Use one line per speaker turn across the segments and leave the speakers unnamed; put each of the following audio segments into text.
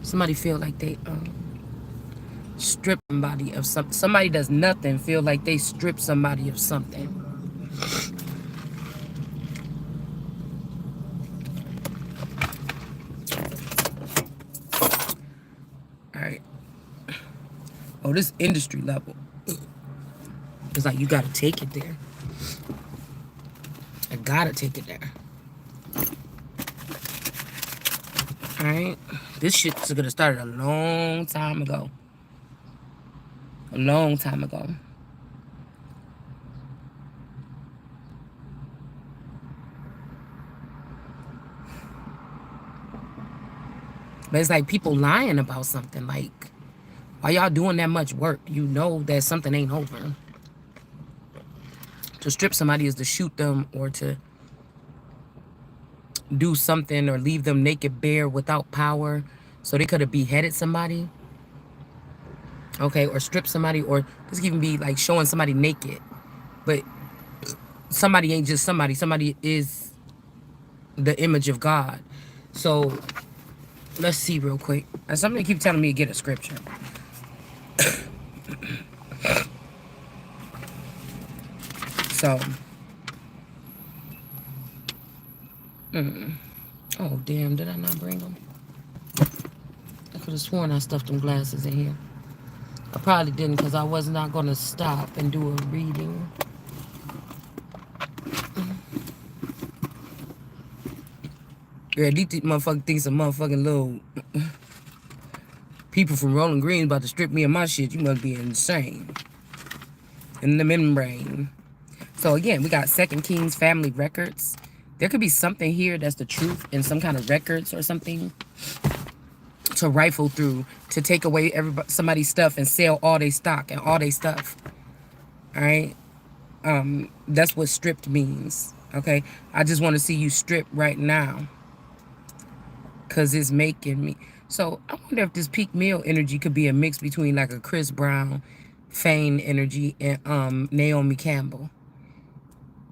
Somebody feel like they strip somebody of something. Somebody does nothing feel like they strip somebody of something. All right. Oh, this industry level. It's like you gotta take it there. I gotta take it there. All right. This shit's gonna start a long time ago. A long time ago. But it's like people lying about something. Like, why y'all doing that much work? You know that something ain't over. To strip somebody is to shoot them or to do something or leave them naked, bare, without power. So they could have beheaded somebody. Okay, or strip somebody, or this could even be like showing somebody naked. But somebody ain't just somebody. Somebody is the image of God. So let's see real quick. Somebody keep telling me to get a scripture. So, oh damn, did I not bring them? I could have sworn I stuffed them glasses in here. I probably didn't because I was not going to stop and do a reading. Yeah, these motherfucking think some motherfucking little people from Rolling Green about to strip me of my shit. You must be insane. In the membrane. So again, we got Second Kings family records. There could be something here that's the truth in some kind of records or something to rifle through to take away somebody's stuff and sell all their stock and all their stuff. All right. That's what stripped means. Okay. I just want to see you strip right now because it's making me. So I wonder if this peak meal energy could be a mix between like a Chris Brown, Fane energy and Naomi Campbell.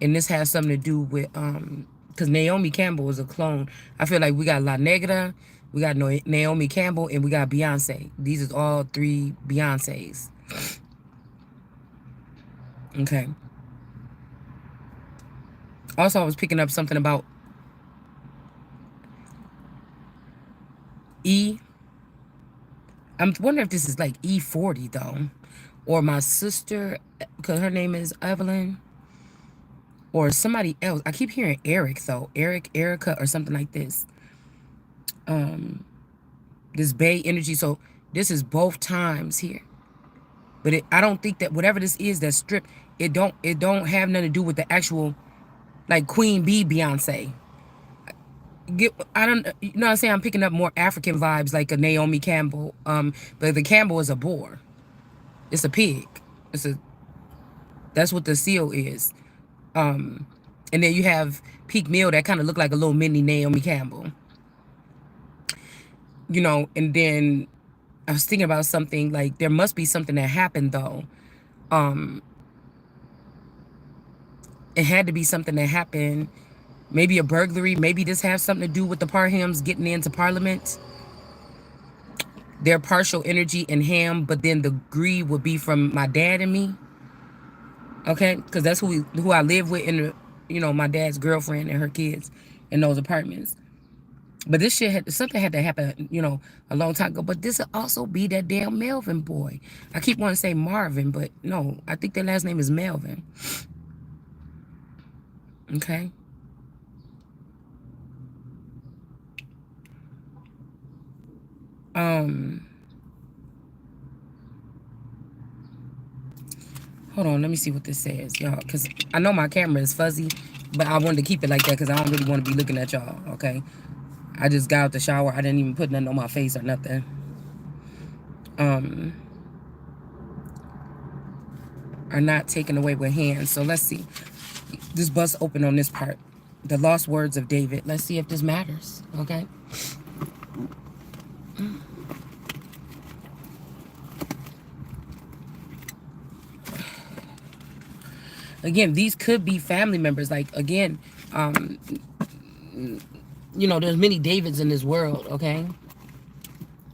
And this has something to do with because Naomi Campbell was a clone. I feel like we got La Negra, we got Naomi Campbell, and we got Beyonce. These are all three Beyoncés. Okay. Also, I was picking up something about E. I'm wondering if this is like E40 though, or my sister, because her name is Evelyn, or somebody else. I keep hearing Eric though, Erica, or something like this. This Bay energy. So this is both times here, but I don't think that whatever this is that stripped, it don't have nothing to do with the actual like Queen Bee Beyonce. I don't, you know what I'm saying? I'm picking up more African vibes like a Naomi Campbell. But the Campbell is a boar. It's a pig. That's what the seal is. And then you have Peak Mill that kind of look like a little mini Naomi Campbell. You know, and then I was thinking about something like there must be something that happened though. It had to be something that happened. Maybe a burglary. Maybe this has something to do with the Parhams getting into Parliament. Their partial energy and Ham, but then the greed would be from my dad and me. Okay, because that's who I live with in the, you know, my dad's girlfriend and her kids in those apartments. But this shit something had to happen, you know, a long time ago. But this would also be that damn Melvin boy. I keep wanting to say Marvin, but no, I think their last name is Melvin. Okay. Hold on, let me see what this says, y'all. Because I know my camera is fuzzy, but I wanted to keep it like that because I don't really want to be looking at y'all, okay? I just got out the shower. I didn't even put nothing on my face or nothing. Are not taken away with hands. So let's see. This bus open on this part. The lost words of David. Let's see if this matters, okay? Again, these could be family members. Like, again, you know, there's many Davids in this world, okay?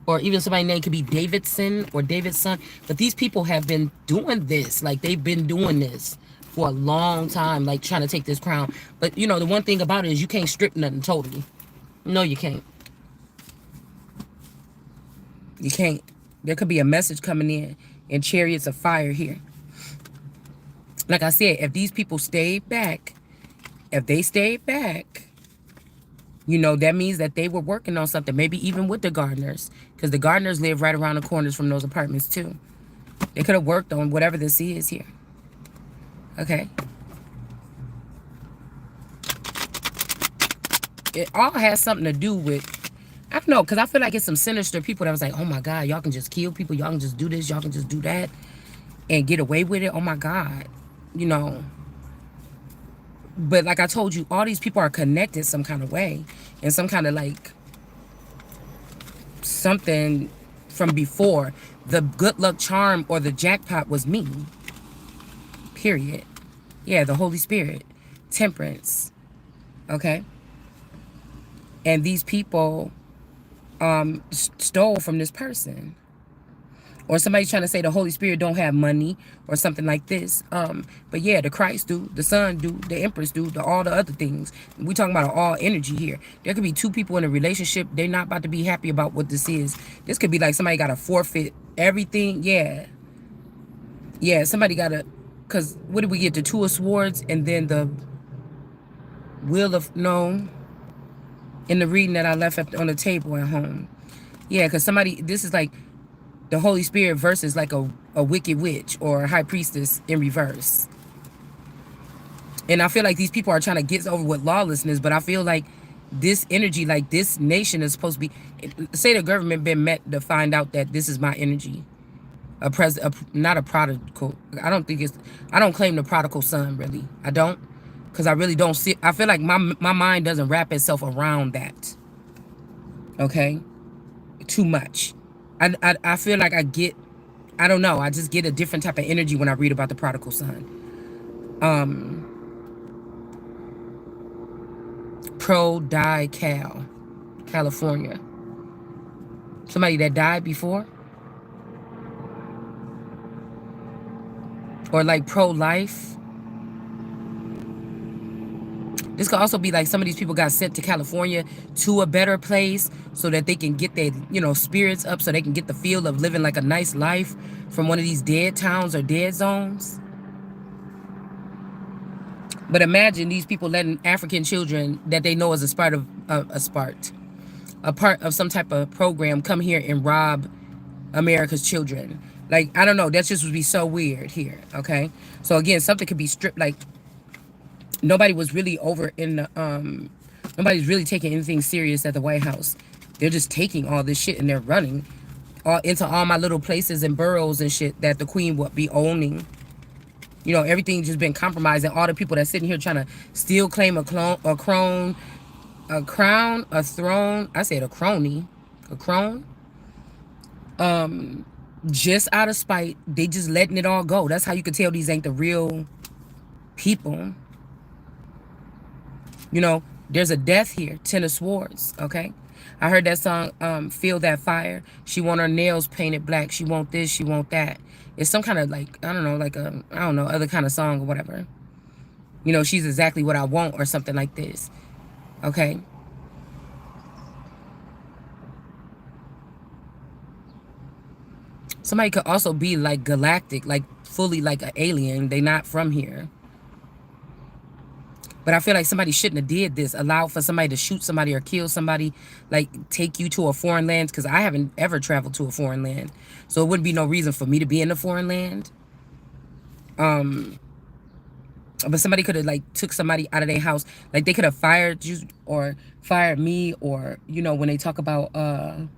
or even somebody's name could be Davidson or Davidson. But these people have been doing this. Like, they've been doing this for a long time, like trying to take this crown. But, you know, the one thing about it is you can't strip nothing totally. No, you can't. You can't. There could be a message coming in chariots of fire here. Like I said, if these people stayed back, if they stayed back, you know, that means that they were working on something, maybe even with the gardeners, because the gardeners live right around the corners from those apartments too. They could have worked on whatever this is here. Okay. It all has something to do with, I don't know, because I feel like it's some sinister people that was like, oh my God, y'all can just kill people. Y'all can just do this. Y'all can just do that and get away with it. Oh my God. You know. But like I told you, all these people are connected some kind of way. And some kind of like something from before. The good luck charm or the jackpot was me. Period. Yeah, the Holy Spirit. Temperance. Okay. And these people stole from this person. Or somebody's trying to say the Holy Spirit don't have money or something like this. But yeah, the Christ do, the Son do, the Empress do, all the other things. We talking about all energy here. There could be two people in a relationship. They're not about to be happy about what this is. This could be like somebody got to forfeit everything. Yeah. Yeah, somebody got to, because what did we get? The Two of Swords and then the Wheel of, no, in the reading that I left on the table at home. Yeah, because somebody, this is like, the Holy Spirit versus like a wicked witch or a high priestess in reverse. And I feel like these people are trying to get over with lawlessness, but I feel like this energy, like this nation is supposed to be, say the government been met to find out that this is my energy. Not a prodigal. I don't claim the prodigal son, really. I don't. Because I really don't see, I feel like my mind doesn't wrap itself around that. Okay? Too much. I feel like I don't know. I just get a different type of energy when I read about the prodigal son. California. Somebody that died before. Or like pro-life. This could also be like some of these people got sent to California to a better place so that they can get their, you know, spirits up, so they can get the feel of living like a nice life from one of these dead towns or dead zones. But imagine these people letting African children that they know as a part of some type of program come here and rob America's children. Like, I don't know. That just would be so weird here. Okay. So again, something could be stripped. Like, nobody was really over in the, nobody's really taking anything serious at the White House. They're just taking all this shit and they're running into all my little places and boroughs and shit that the queen would be owning. You know, everything just been compromised, and all the people that's sitting here trying to still claim a crown, a throne. I said a crony, a crone. Just out of spite, they just letting it all go. That's how you can tell these ain't the real people. You know, there's a death here. 10 of Swords. Okay. I heard that song, Feel That Fire. She want her nails painted black. She want this. She want that. It's some kind of like, I don't know, like a, I don't know, other kind of song or whatever. You know, she's exactly what I want or something like this. Okay. Somebody could also be like galactic, like fully like an alien. They not from here. But I feel like somebody shouldn't have did this. Allow for somebody to shoot somebody or kill somebody. Like, take you to a foreign land. Because I haven't ever traveled to a foreign land. So it wouldn't be no reason for me to be in a foreign land. But somebody could have, like, took somebody out of their house. Like, they could have fired you or fired me. Or, you know, when they talk about, like,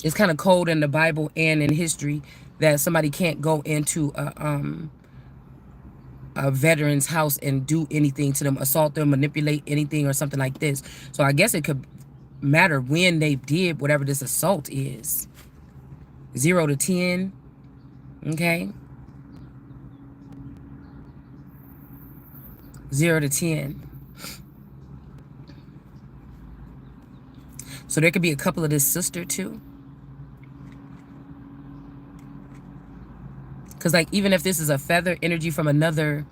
it's kind of cold in the Bible and in history that somebody can't go into a veteran's house and do anything to them, assault them, manipulate anything or something like this. So I guess it could matter when they did whatever this assault is. 0 to 10. Okay. 0 to 10. So there could be a couple of this sister too. Because like even if this is a feather energy from another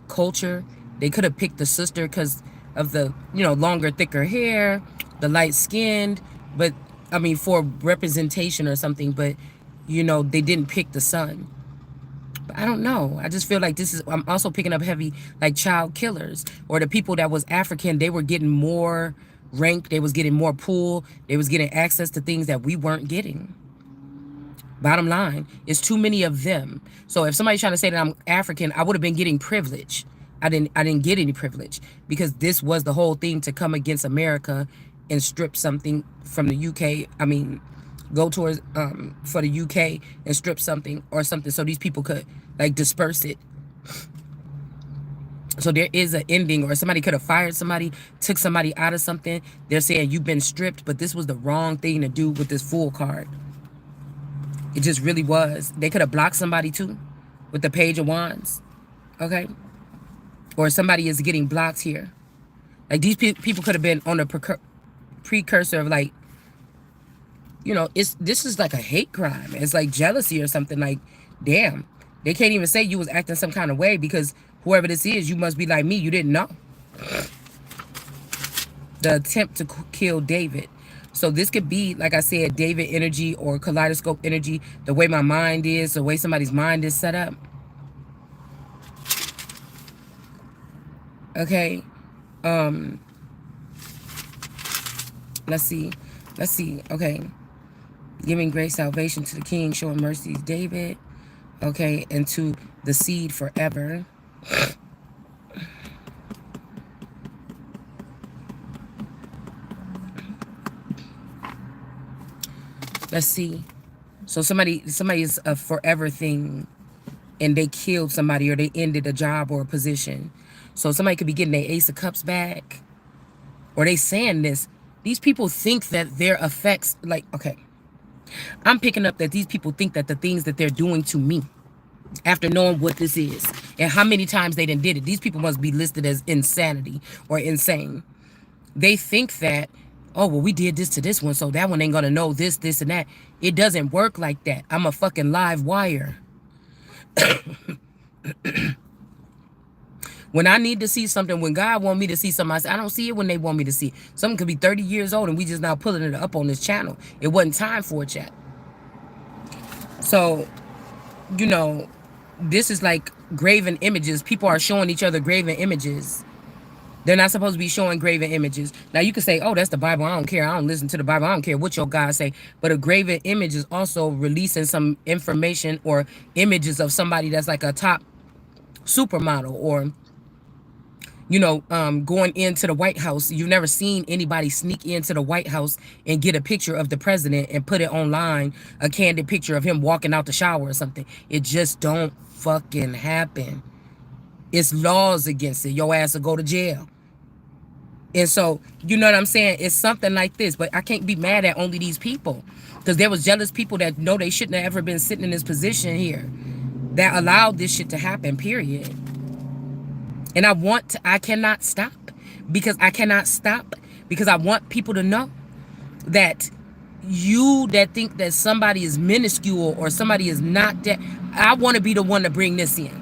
culture, they could have picked the sister because of the, you know, longer, thicker hair, the light skinned, but I mean for representation or something, but you know, they didn't pick the son. But I don't know. I just feel like this is, I'm also picking up heavy like child killers or the people that was African, they were getting more rank, they was getting more pull, they was getting access to things that we weren't getting. Bottom line, it's too many of them. So if somebody's trying to say that I'm African, I would have been getting privilege. I didn't get any privilege because this was the whole thing to come against America and strip something from the UK. I mean, go towards for the UK and strip something or something so these people could like disperse it. So there is an ending, or somebody could have fired somebody, took somebody out of something. They're saying you've been stripped, but this was the wrong thing to do with this Fool card. It just really was. They could have blocked somebody too with the Page of Wands. Okay? Or somebody is getting blocked here. Like these people could have been on the precursor of like, you know, this is like a hate crime. It's like jealousy or something. Like, damn. They can't even say you was acting some kind of way because whoever this is, you must be like me. You didn't know. The attempt to kill David. So this could be, like I said, David energy or kaleidoscope energy, the way my mind is, the way somebody's mind is set up. Okay. Let's see. Okay. Giving great salvation to the king, showing mercy to David. Okay. And to the seed forever. Let's see. So somebody is a forever thing and they killed somebody or they ended a job or a position. So somebody could be getting their Ace of Cups back. Or they saying this. These people think that their effects, like, okay. I'm picking up that these people think that the things that they're doing to me, after knowing what this is, and how many times they done did it, these people must be listed as insanity or insane. They think that, oh, well, we did this to this one, so that one ain't gonna know this, this, and that. It doesn't work like that. I'm a fucking live wire. When I need to see something, when God want me to see something, I don't see it when they want me to see it. Something could be 30 years old and we just now pulling it up on this channel. It wasn't time for it yet. So, you know, this is like graven images. People are showing each other graven images. They're not supposed to be showing graven images. Now, you can say, oh, that's the Bible. I don't care. I don't listen to the Bible. I don't care what your God say. But a graven image is also releasing some information or images of somebody that's like a top supermodel or, you know, going into the White House. You've never seen anybody sneak into the White House and get a picture of the president and put it online, a candid picture of him walking out the shower or something. It just don't fucking happen. It's laws against it. Your ass will go to jail. And so, you know what I'm saying? It's something like this. But I can't be mad at only these people. Because there was jealous people that know they shouldn't have ever been sitting in this position here. That allowed this shit to happen, period. And I cannot stop. Because I cannot stop. Because I want people to know that you that think that somebody is minuscule or somebody is not that. I want to be the one to bring this in.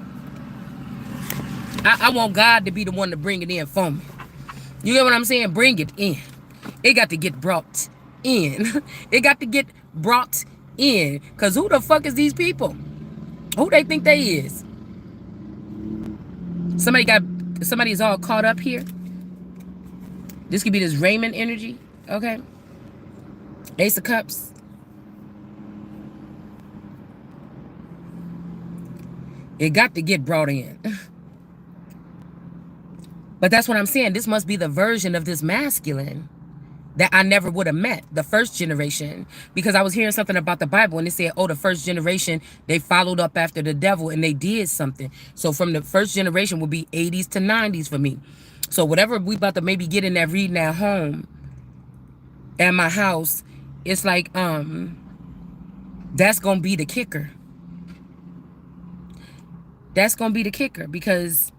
I want God to be the one to bring it in for me. You get what I'm saying? Bring it in. It got to get brought in. It got to get brought in. Because who the fuck is these people? Who they think they is? Somebody is all caught up here. This could be this Raymond energy. Okay. Ace of Cups. It got to get brought in. But that's what I'm saying. This must be the version of this masculine that I never would have met, the first generation. Because I was hearing something about the Bible and it said, oh, the first generation, they followed up after the devil and they did something. So from the first generation would be 80s to 90s for me. So whatever we about to maybe get in that reading at home, at my house, it's like, that's going to be the kicker. That's going to be the kicker because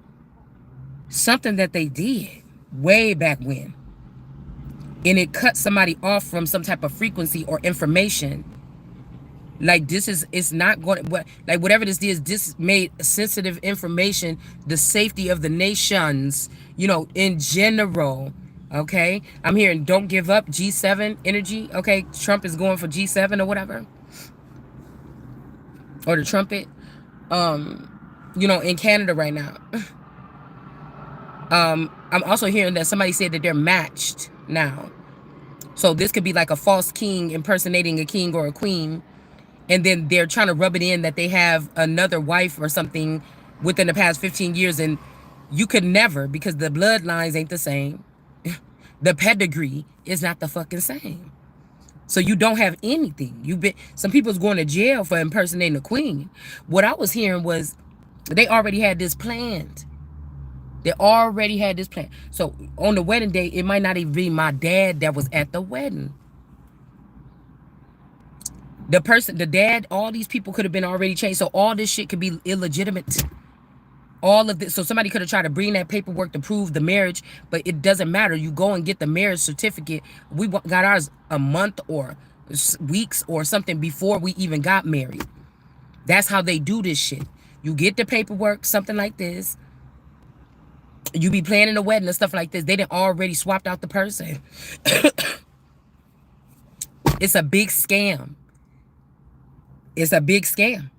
something that they did way back when and it cuts somebody off from some type of frequency or information. Like this is, it's not going to, like whatever this is, this made sensitive information, the safety of the nations, you know, in general. Okay, I'm hearing don't give up, G7 energy. Okay, Trump is going for G7 or whatever, or the trumpet. You know, in Canada right now. I'm also hearing that somebody said that they're matched now. So this could be like a false king impersonating a king or a queen, and then they're trying to rub it in that they have another wife or something within the past 15 years, and you could never, because the bloodlines ain't the same. The pedigree is not the fucking same. So you don't have anything. You've been, some people's going to jail for impersonating a queen. What I was hearing was they already had this planned. They already had this plan. So on the wedding day, it might not even be my dad that was at the wedding. The person, the dad, all these people could have been already changed. So all this shit could be illegitimate. All of this. So somebody could have tried to bring that paperwork to prove the marriage, but it doesn't matter. You go and get the marriage certificate. We got ours a month or weeks or something before we even got married. That's how they do this shit. You get the paperwork, something like this. You be planning a wedding and stuff like this. They done already swapped out the person. It's a big scam. It's a big scam.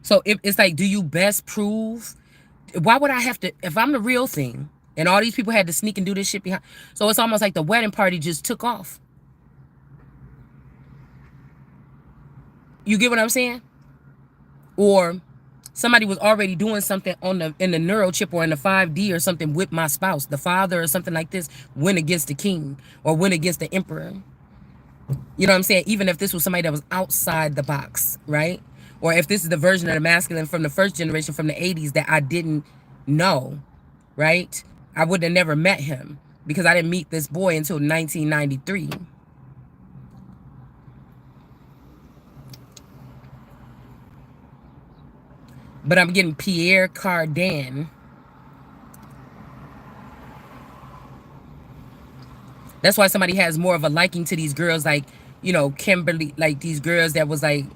So it's like, do you best prove? Why would I have to, if I'm the real thing and all these people had to sneak and do this shit behind? So it's almost like the wedding party just took off. You get what I'm saying? Or somebody was already doing something on the in the neural chip or in the 5D or something with my spouse, the father or something like this, went against the king or went against the emperor. You know what I'm saying? Even if this was somebody that was outside the box, right? Or if this is the version of the masculine from the first generation from the 80s that I didn't know, right? I would have never met him because I didn't meet this boy until 1993. But I'm getting Pierre Cardin. That's why somebody has more of a liking to these girls like, you know, Kimberly, like these girls that was like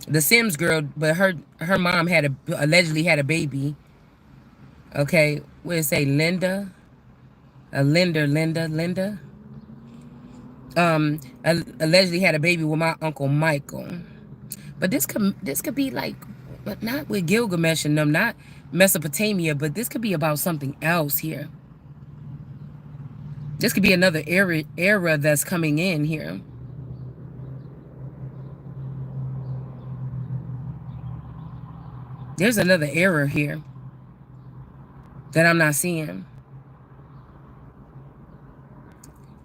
the Sims girl, but her mom had allegedly had a baby. Okay, what did it say? Linda? Linda. Allegedly had a baby with my Uncle Michael. But this could be like, but not with Gilgamesh and them, not Mesopotamia, but this could be about something else here. This could be another era that's coming in here. There's another era here that I'm not seeing.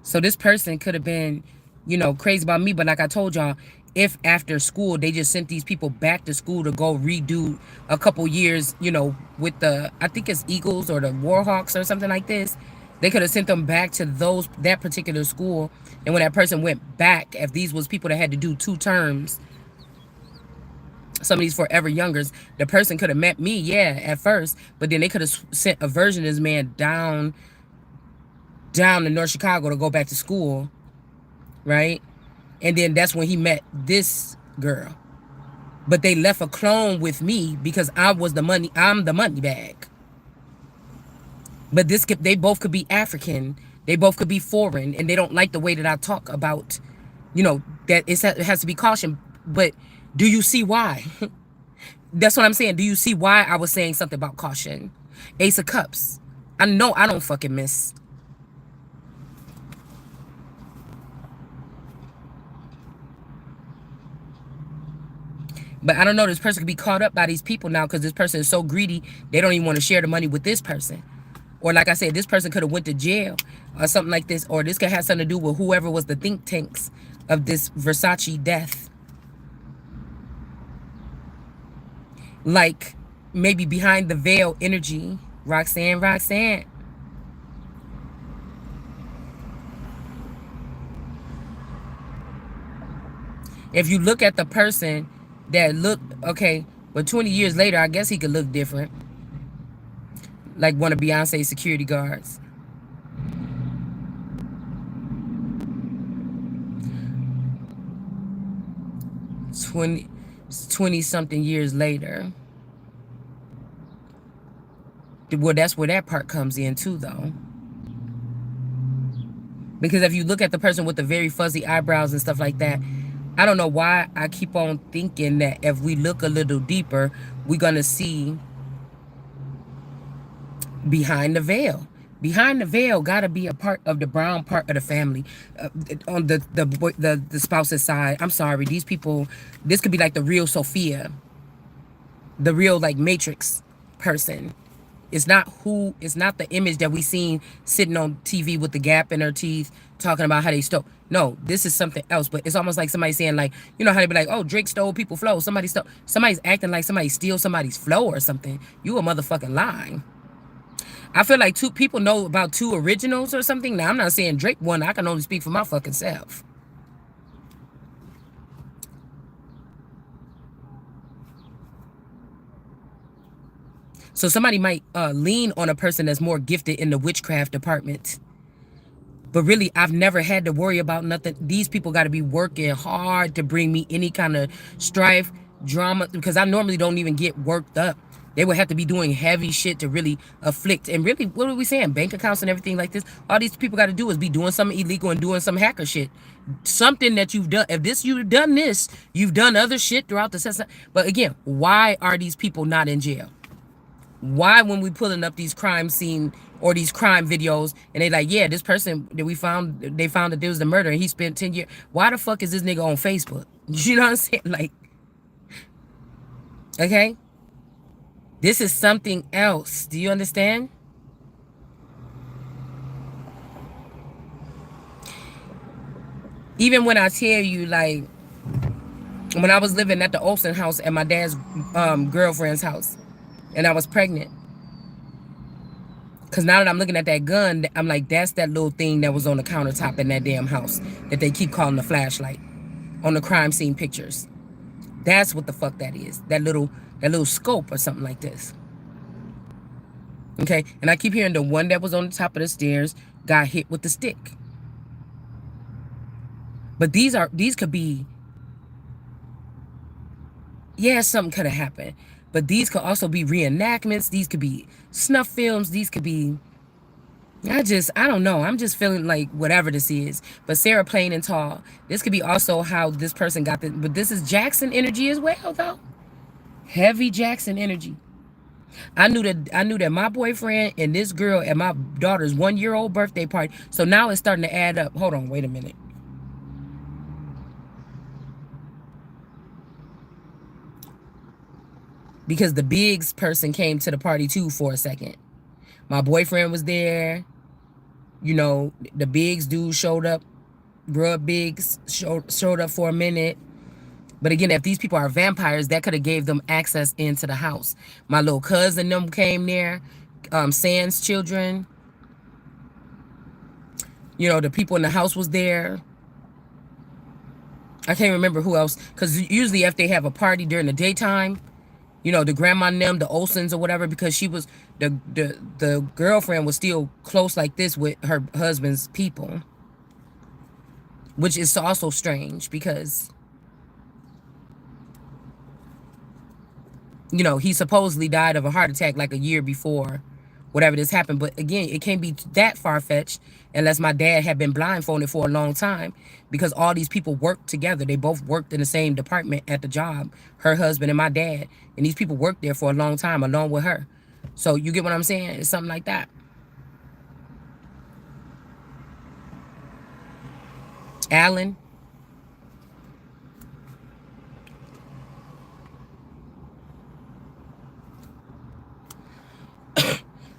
So this person could have been, you know, crazy about me. But like I told y'all, if after school they just sent these people back to school to go redo a couple years, you know, with the, I think it's Eagles or the Warhawks or something like this, they could have sent them back to that particular school. And when that person went back, if these was people that had to do 2 terms, some of these forever youngers, the person could have met me, yeah, at first, but then they could have sent a version of this man down to North Chicago to go back to school, right? And then that's when he met this girl. But they left a clone with me because I'm the money bag. But they both could be African, they both could be foreign, and they don't like the way that I talk about, you know, that it has to be caution. But do you see why? That's what I'm saying. Do you see why I was saying something about caution? Ace of Cups. I know I don't fucking miss. But I don't know, this person could be caught up by these people now because this person is so greedy, they don't even want to share the money with this person. Or like I said, this person could have went to jail or something like this. Or this could have something to do with whoever was the think tanks of this Versace death. Like maybe behind the veil energy. Roxanne. If you look at the person that looked, okay, but 20 years later, I guess he could look different. like one of Beyonce's security guards. 20 something years later. Well, that's where that part comes in too, though. Because if you look at the person with the very fuzzy eyebrows and stuff like that, I don't know why I keep on thinking that if we look a little deeper, we're going to see behind the veil. Behind the veil got to be a part of the brown part of the family, on the spouse's side. I'm sorry, these people, this could be like the real Sophia, the real like Matrix person. It's not the image that we seen sitting on TV with the gap in her teeth talking about how they stole. No, this is something else. But it's almost like somebody saying, like, you know how they be like, oh, Drake stole people flow. Somebody's acting like somebody steals somebody's flow or something. You a motherfucking lying. I feel like two people know about two originals or something. Now, I'm not saying Drake won. I can only speak for my fucking self. So somebody might lean on a person that's more gifted in the witchcraft department. But really, I've never had to worry about nothing. These people got to be working hard to bring me any kind of strife, drama, because I normally don't even get worked up. They would have to be doing heavy shit to really afflict. And really, what are we saying? Bank accounts and everything like this. All these people got to do is be doing something illegal and doing some hacker shit. Something that you've done. If you've done this, you've done other shit throughout the system. But again, why are these people not in jail? Why, when we pulling up these crime scene or these crime videos and they like, yeah, this person that they found that there was the murder and he spent 10 years. Why the fuck is this nigga on Facebook? You know what I'm saying? Like, okay, this is something else. Do you understand? Even when I tell you, like, when I was living at the Olsen house at my dad's girlfriend's house and I was pregnant. Because now that I'm looking at that gun, I'm like, that's that little thing that was on the countertop in that damn house that they keep calling the flashlight on the crime scene pictures. That's what the fuck that is. That little scope or something like this. Okay, and I keep hearing the one that was on the top of the stairs got hit with the stick. But these could be, yeah, something could have happened. But these could also be reenactments. These could be snuff films. These could be, I don't know. I'm just feeling like whatever this is. But Sarah Plain and Tall, this could be also how this person got this. But this is Jackson energy as well, though. Heavy Jackson energy. I knew that my boyfriend and this girl at my daughter's 1-year-old birthday party. So now it's starting to add up. Hold on, wait a minute. Because the Biggs person came to the party too for a second. My boyfriend was there. You know, the Biggs dude showed up. Bruh Biggs showed up for a minute. But again, if these people are vampires, that could have gave them access into the house. My little cousin them came there. Sans children. You know, the people in the house was there. I can't remember who else. Because usually if they have a party during the daytime, you know, the grandma and them, the Olsons or whatever, because she was, the girlfriend was still close like this with her husband's people. Which is also strange because, you know, he supposedly died of a heart attack like a year before whatever this happened. But again, it can't be that far-fetched unless my dad had been blindfolded for a long time, because all these people worked together. They both worked in the same department at the job, her husband and my dad. And these people worked there for a long time along with her. So you get what I'm saying? It's something like that. Alan.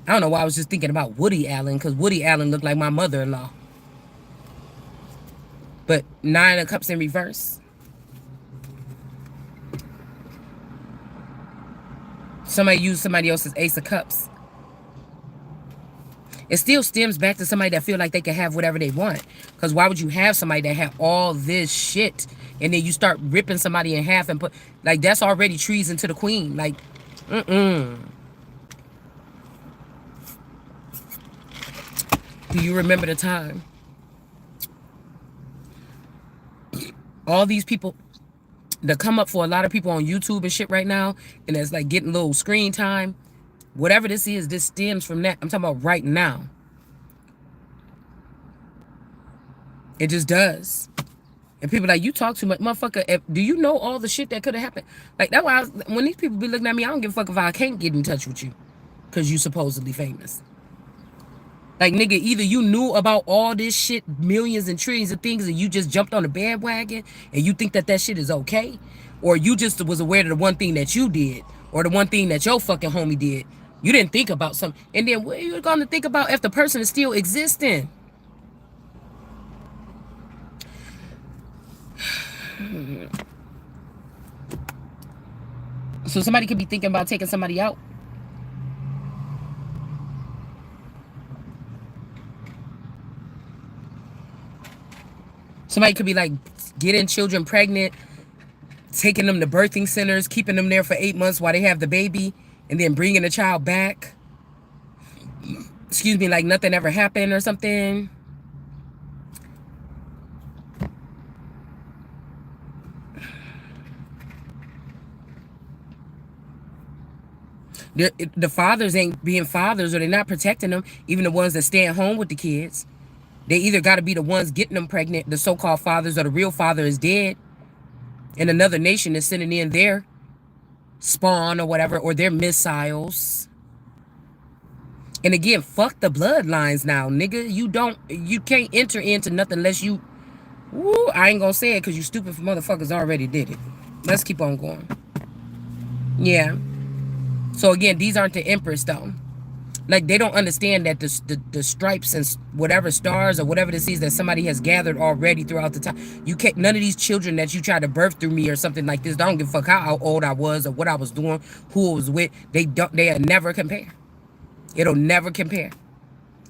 I don't know why I was just thinking about Woody Allen, because Woody Allen looked like my mother-in-law. But 9 of Cups in reverse. Somebody used somebody else's Ace of Cups. It still stems back to somebody that feel like they can have whatever they want. Because why would you have somebody that have all this shit and then you start ripping somebody in half and put, like, that's already treason to the queen. Like, Do you remember the time? All these people that come up for a lot of people on YouTube and shit right now, and it's like getting little screen time. Whatever this is, this stems from that. I'm talking about right now. It just does. And people like, you talk too much. Motherfucker, do you know all the shit that could have happened? Like, that's why when these people be looking at me, I don't give a fuck if I can't get in touch with you. Because you supposedly famous. Like, nigga, either you knew about all this shit, millions and trillions of things, and you just jumped on the bandwagon, and you think that that shit is okay, or you just was aware of the one thing that you did, or the one thing that your fucking homie did. You didn't think about something. And then what are you going to think about if the person is still existing? So somebody could be thinking about taking somebody out. Somebody could be like getting children pregnant, taking them to birthing centers, keeping them there for 8 months while they have the baby, and then bringing the child back. Excuse me, like nothing ever happened or something. The fathers ain't being fathers, or they're not protecting them. Even the ones that stay at home with the kids. They either got to be the ones getting them pregnant, the so-called fathers, or the real father is dead. And another nation is sending in their spawn or whatever, or their missiles. And again, fuck the bloodlines now, nigga. You can't enter into nothing unless you... Woo, I ain't gonna say it because you stupid motherfuckers already did it. Let's keep on going. Yeah. So again, these aren't the Empress though. Like, they don't understand that the stripes and whatever stars or whatever this is that somebody has gathered already throughout the time. You can't, none of these children that you try to birth through me or something like this, I don't give a fuck how old I was or what I was doing, who I was with. They'll never compare. It'll never compare.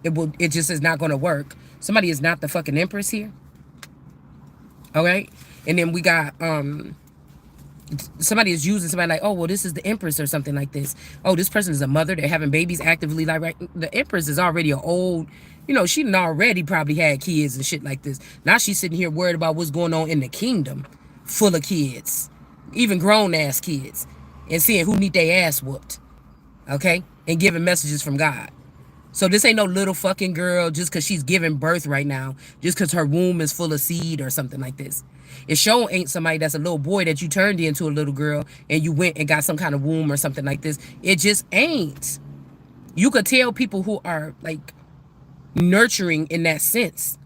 It just is not gonna work. Somebody is not the fucking Empress here. Okay? And then we got somebody is using somebody like, oh, well, this is the Empress or something like this. Oh, this person is a mother. They're having babies actively. Like, right, the Empress is already an old, you know, she already probably had kids and shit like this. Now she's sitting here worried about what's going on in the kingdom full of kids, even grown-ass kids, and seeing who need their ass whooped, okay, and giving messages from God. So this ain't no little fucking girl just because she's giving birth right now, just because her womb is full of seed or something like this. It sure ain't somebody that's a little boy that you turned into a little girl and you went and got some kind of womb or something like this. It just ain't. You could tell people who are like nurturing in that sense.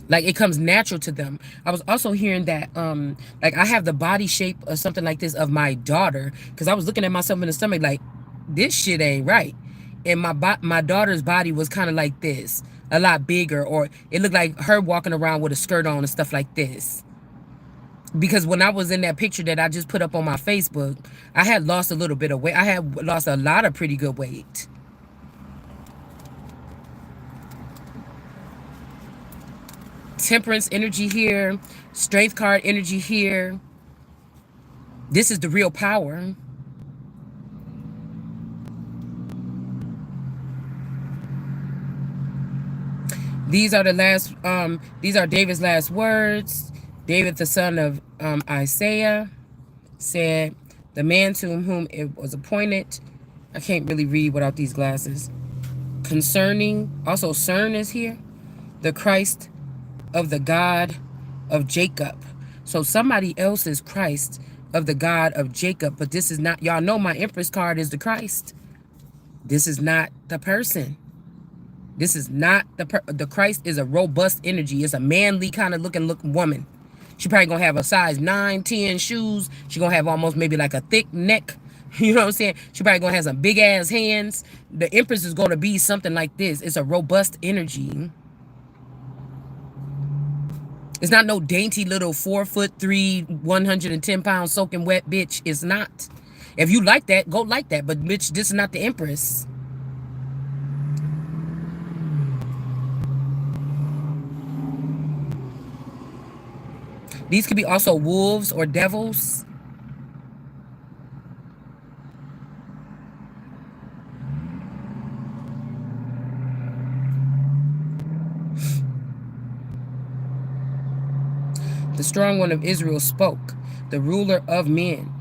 Like, it comes natural to them. I was also hearing that, like, I have the body shape or something like this of my daughter, because I was looking at myself in the stomach like, this shit ain't right. And my daughter's body was kind of like this, a lot bigger, or it looked like her walking around with a skirt on and stuff like this. Because when I was in that picture that I just put up on my Facebook, I had lost a little bit of weight. I had lost a lot of pretty good weight. Temperance energy here, strength card energy here. This is the real power. These are the last, these are David's last words. David, the son of Isaiah, said, the man to whom it was appointed, I can't really read without these glasses, concerning, also CERN is here, the Christ of the God of Jacob. So somebody else is Christ of the God of Jacob, but this is not, y'all know my Empress card is the Christ. This is not the person. This is not the Christ is a robust energy. It's a manly kind of looking woman. She probably gonna have a size 9, 10 shoes. She gonna have almost maybe like a thick neck. You know what I'm saying? She probably gonna have some big ass hands. The Empress is gonna be something like this. It's a robust energy. It's not no dainty little 4'3", 110-pound soaking wet bitch. It's not. If you like that, go like that. But bitch, this is not the Empress. These could be also wolves or devils. The strong one of Israel spoke, the ruler of men,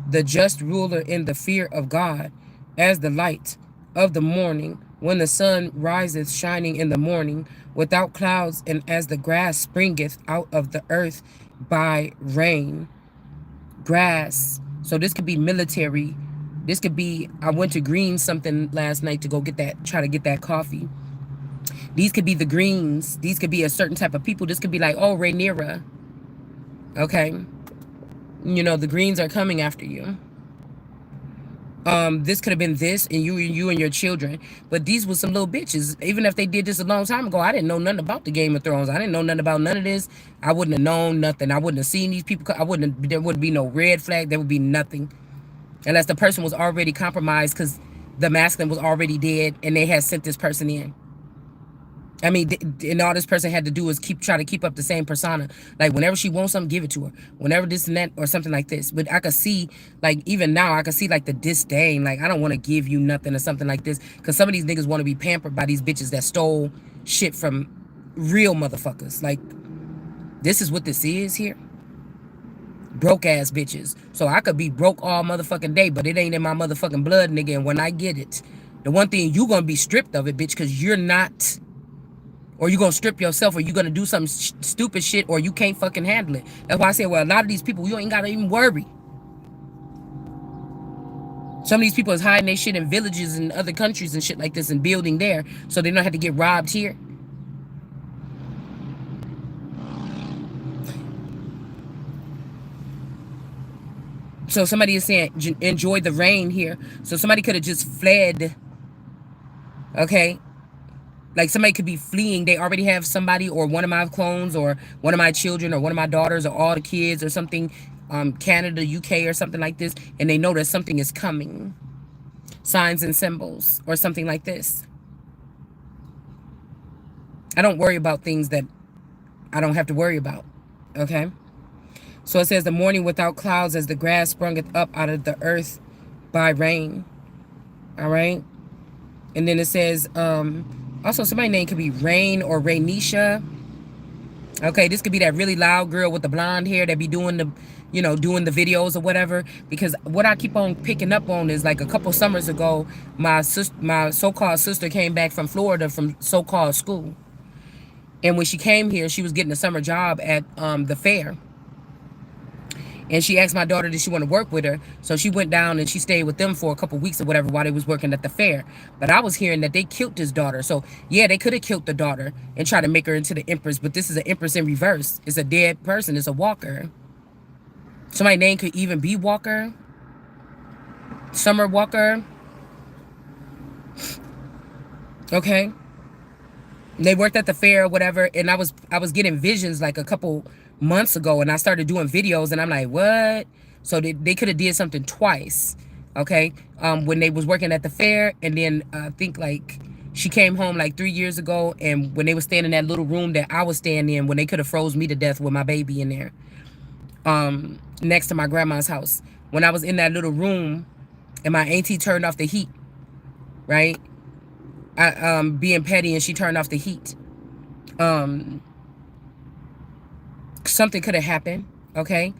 the just ruler in the fear of God, as the light of the morning, when the sun riseth shining in the morning, without clouds, and as the grass springeth out of the earth by rain. Grass. So this could be military. This could be, I went to Green something last night to go get that, try to get that coffee. These could be the Greens. These could be a certain type of people. This could be like, oh, Rhaenyra. Okay. You know, the Greens are coming after you. This could have been this and you and your children. But these were some little bitches. Even if they did this a long time ago, I didn't know nothing about the Game of Thrones. I didn't know nothing about none of this. I wouldn't have known nothing. I wouldn't have seen these people. There wouldn't be no red flag. There would be nothing. Unless the person was already compromised because the masculine was already dead and they had sent this person in. I mean, and all this person had to do is try to keep up the same persona. Like, whenever she wants something, give it to her. Whenever this and that, or something like this. But I could see, like, even now, I could see, like, the disdain. Like, I don't want to give you nothing or something like this. Because some of these niggas want to be pampered by these bitches that stole shit from real motherfuckers. Like, this is what this is here. Broke ass bitches. So I could be broke all motherfucking day, but it ain't in my motherfucking blood, nigga. And when I get it, the one thing you gonna be stripped of it, bitch, because you're not... Or you gonna strip yourself, or you gonna do some stupid shit, or you can't fucking handle it. That's why I say, well, a lot of these people, you ain't gotta even worry. Some of these people is hiding their shit in villages in other countries and shit like this and building there, so they don't have to get robbed here. So somebody is saying, enjoy the rain here. So somebody could have just fled. Okay. Like, somebody could be fleeing. They already have somebody, or one of my clones, or one of my children, or one of my daughters, or all the kids, or something, Canada, UK, or something like this, and they know that something is coming. Signs and symbols, or something like this. I don't worry about things that I don't have to worry about. Okay? So it says, the morning without clouds, as the grass sprungeth up out of the earth by rain. All right? And then it says, also, somebody's name could be Rain or Rainisha. Okay, this could be that really loud girl with the blonde hair that be doing the, you know, doing the videos or whatever. Because what I keep on picking up on is, like, a couple summers ago, my so-called sister came back from Florida from so-called school. And when she came here, she was getting a summer job at the fair. And she asked my daughter, did she want to work with her? So she went down and she stayed with them for a couple weeks or whatever while they was working at the fair. But I was hearing that they killed his daughter. So, yeah, they could have killed the daughter and tried to make her into the Empress. But this is an Empress in reverse. It's a dead person. It's a Walker. Somebody's name could even be Walker. Summer Walker. Okay. They worked at the fair or whatever. And I was getting visions like a couple months ago, and I started doing videos, and I'm like, what? So they could have did something twice. Okay. When they was working at the fair, and then I think, like, she came home like 3 years ago, and when they was staying in that little room that I was staying in, when they could have froze me to death with my baby in there, next to my grandma's house, when I was in that little room and my auntie turned off the heat, right? Being petty, and she turned off the heat. Something could have happened, okay?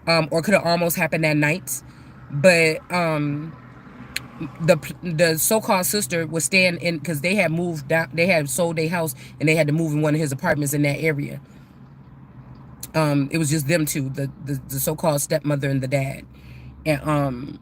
Or could have almost happened that night. But the so-called sister was staying in, because they had moved down, they had sold their house, and they had to move in one of his apartments in that area. It was just them two, the so-called stepmother and the dad. And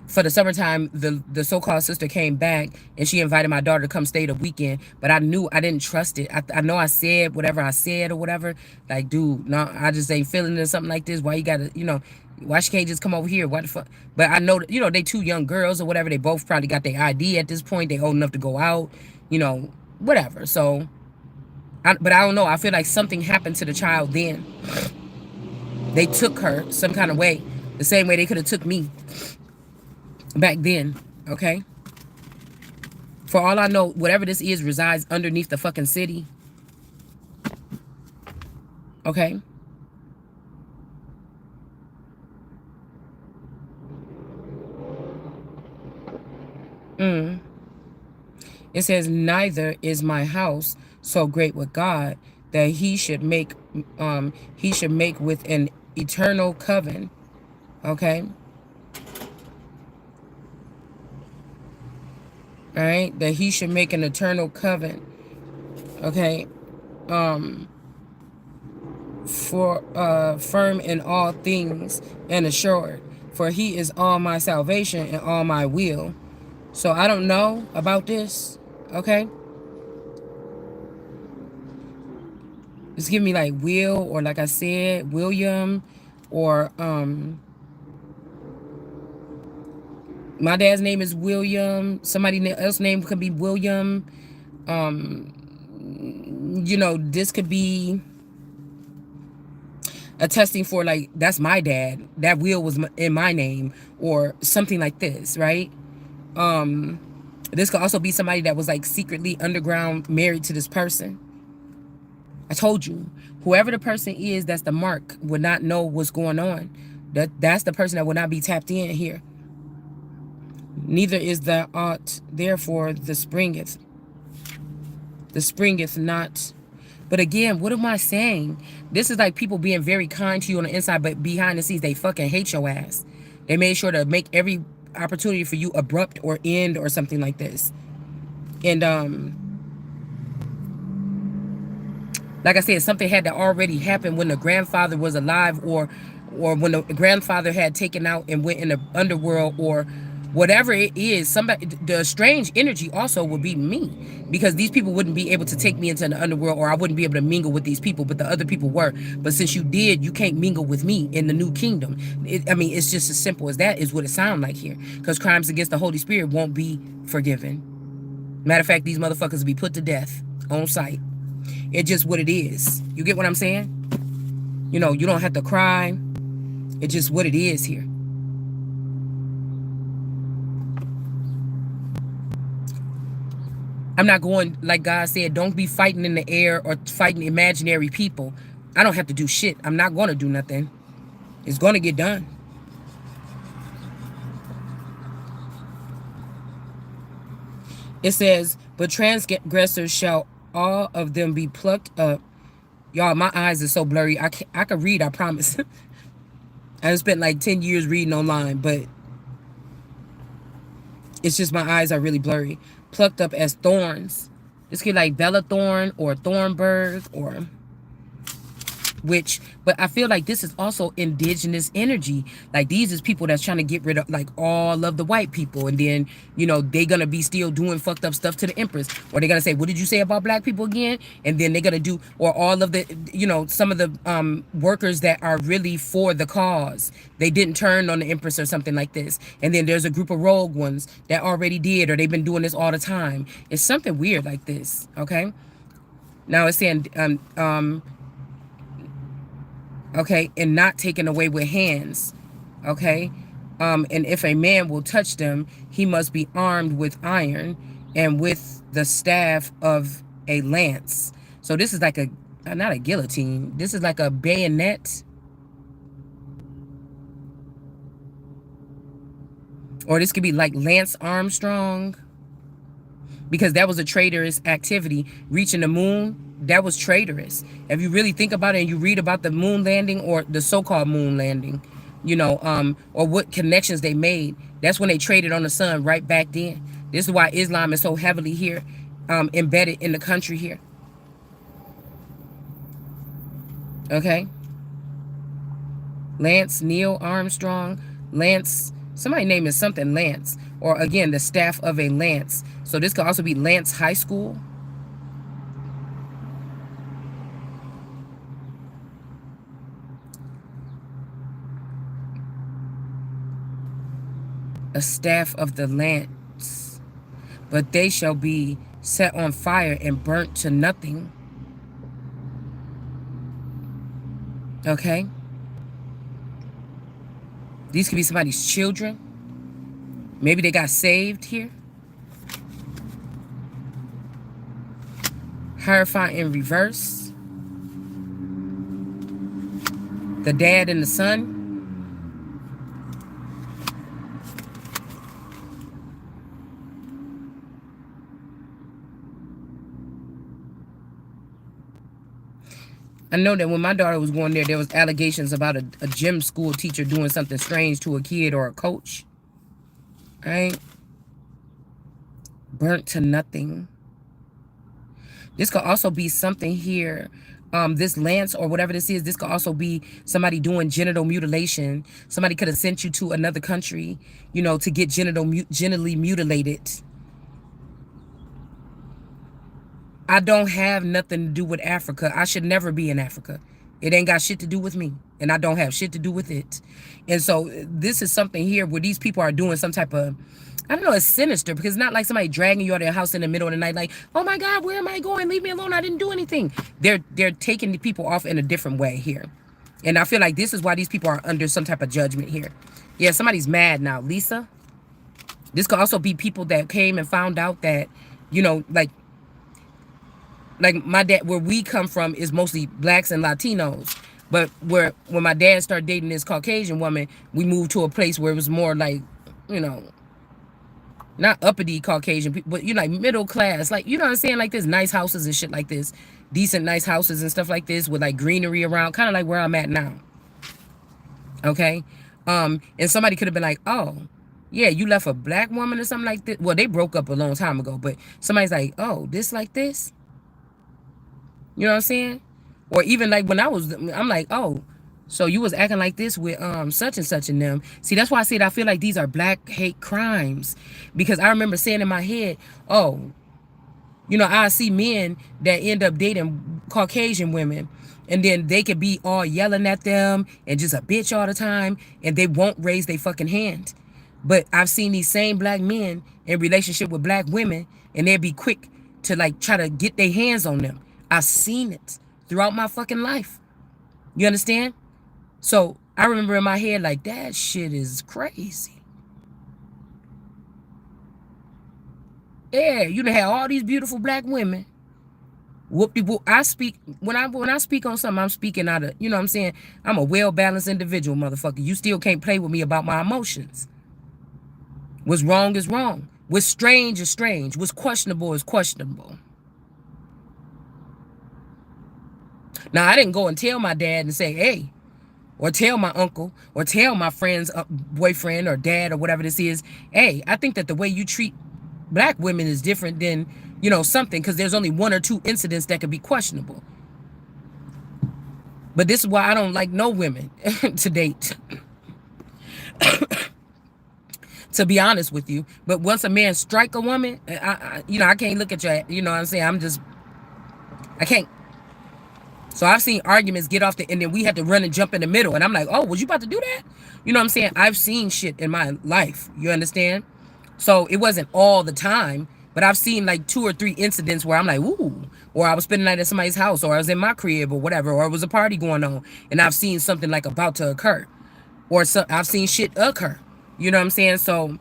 for the summertime, the so-called sister came back, and she invited my daughter to come stay the weekend. But I knew I didn't trust it. I know I said whatever I said or whatever. Like, dude, no, I just ain't feeling it or something like this. Why you gotta, you know, why she can't just come over here? What the fuck? But I know that, you know, they two young girls or whatever. They both probably got their ID at this point. They old enough to go out, you know, whatever. So, but I don't know. I feel like something happened to the child then. They took her some kind of way. The same way they could have took me back then, okay? For all I know, whatever this is resides underneath the fucking city. Okay? It says, neither is my house so great with God that he should make with an eternal covenant. Okay. All right, that he should make an eternal covenant. Okay. For firm in all things and assured, for he is all my salvation and all my will. So I don't know about this. Okay. Just give me like Will, or like I said, William, or my dad's name is William. Somebody else's name could be William. You know, this could be attesting for, like, that's my dad. That Will was in my name, or something like this, right? This could also be somebody that was like secretly underground married to this person. I told you, whoever the person is, that's the mark, would not know what's going on. That's the person that would not be tapped in here. Neither is the aught, therefore the springeth not. But again, what am I saying? This is like people being very kind to you on the inside, but behind the scenes, they fucking hate your ass. They made sure to make every opportunity for you abrupt or end or something like this. And like I said, something had to already happen when the grandfather was alive, or when the grandfather had taken out and went in the underworld, or whatever it is. Somebody, the strange energy also would be me, because these people wouldn't be able to take me into the underworld, or I wouldn't be able to mingle with these people, but the other people were. But since you did, you can't mingle with me in the new kingdom. I mean, it's just as simple as that, is what it sounds like here, because crimes against the Holy Spirit won't be forgiven. Matter of fact, these motherfuckers will be put to death on sight. It's just what it is. You get what I'm saying? You know, you don't have to cry. It's just what it is here. I'm not going, like God said, don't be fighting in the air or fighting imaginary people. I don't have to do shit. I'm not going to do nothing. It's going to get done. It says, but transgressors shall all of them be plucked up. Y'all, my eyes are so blurry. I can read, I promise. I spent like 10 years reading online, but it's just my eyes are really blurry. Plucked up as thorns. This could be like Bella Thorne or Thornburg or which, but I feel like this is also indigenous energy. Like, these is people that's trying to get rid of like all of the white people, and then, you know, they gonna be still doing fucked up stuff to the Empress, or they're gonna say, what did you say about black people again? And then they're gonna do, or all of the, you know, some of the workers that are really for the cause, they didn't turn on the Empress or something like this, and then there's a group of rogue ones that already did, or they've been doing this all the time. It's something weird like this. Okay, now it's saying okay, and not taken away with hands. Okay, and if a man will touch them, he must be armed with iron and with the staff of a lance. So this is like a, not a guillotine, this is like a bayonet, or this could be like Lance Armstrong, because that was a traitorous activity. Reaching the moon, that was traitorous. If you really think about it and you read about the moon landing, or the so-called moon landing, you know, or what connections they made, that's when they traded on the sun right back then. This is why Islam is so heavily here, embedded in the country here. Okay. Lance Neil Armstrong, Lance, somebody's name is something Lance, or again, the staff of a lance. So this could also be Lance High School. A staff of the lance, but they shall be set on fire and burnt to nothing. Okay. These could be somebody's children. Maybe they got saved here. Hierophant in reverse. The dad and the son. I know that when my daughter was going there was allegations about a gym school teacher doing something strange to a kid or a coach. Right? Burnt to nothing. This could also be something here. This lance or whatever this is, this could also be somebody doing genital mutilation. Somebody could have sent you to another country, you know, to get genitally mutilated. I don't have nothing to do with Africa. I should never be in Africa. It ain't got shit to do with me. And I don't have shit to do with it. And so this is something here where these people are doing some type of, I don't know, it's sinister, because it's not like somebody dragging you out of their house in the middle of the night like, oh my God, where am I going? Leave me alone. I didn't do anything. They're taking the people off in a different way here. And I feel like this is why these people are under some type of judgment here. Yeah, somebody's mad now. Lisa. This could also be people that came and found out that, you know, like my dad, where we come from is mostly blacks and Latinos. But when my dad started dating this Caucasian woman, we moved to a place where it was more like, you know, not uppity Caucasian people, but you know, like middle class, like, you know what I'm saying? Like this nice houses and shit like this, decent nice houses and stuff like this with like greenery around, kind of like where I'm at now. Okay. And somebody could have been like, oh, yeah, you left a black woman or something like this. Well, they broke up a long time ago, but somebody's like, oh, this like this. You know what I'm saying? Or even like when I'm like, oh, so you was acting like this with such and such and them. See, that's why I said I feel like these are black hate crimes. Because I remember saying in my head, oh, you know, I see men that end up dating Caucasian women, and then they could be all yelling at them and just a bitch all the time, and they won't raise their fucking hand. But I've seen these same black men in relationship with black women, and they'd be quick to like try to get their hands on them. I've seen it throughout my fucking life. You understand? So I remember in my head like, that shit is crazy. Yeah, you done had all these beautiful black women. Whoop-de-whoop. I speak, when I speak on something, I'm speaking out of, you know what I'm saying? I'm a well-balanced individual, motherfucker. You still can't play with me about my emotions. What's wrong is wrong. What's strange is strange. What's questionable is questionable. Now, I didn't go and tell my dad and say, hey, or tell my uncle, or tell my friend's boyfriend or dad or whatever this is, hey, I think that the way you treat black women is different than, you know, something, because there's only one or two incidents that could be questionable. But this is why I don't like no women to date. To be honest with you. But once a man strike a woman, you know, I can't look at you, you know what I'm saying? I can't. So I've seen arguments get off and then we had to run and jump in the middle. And I'm like, oh, was you about to do that? You know what I'm saying? I've seen shit in my life. You understand? So it wasn't all the time, but I've seen like 2 or 3 incidents where I'm like, ooh, or I was spending the night at somebody's house, or I was in my crib or whatever, or it was a party going on, and I've seen something like about to occur, or I've seen shit occur. You know what I'm saying? So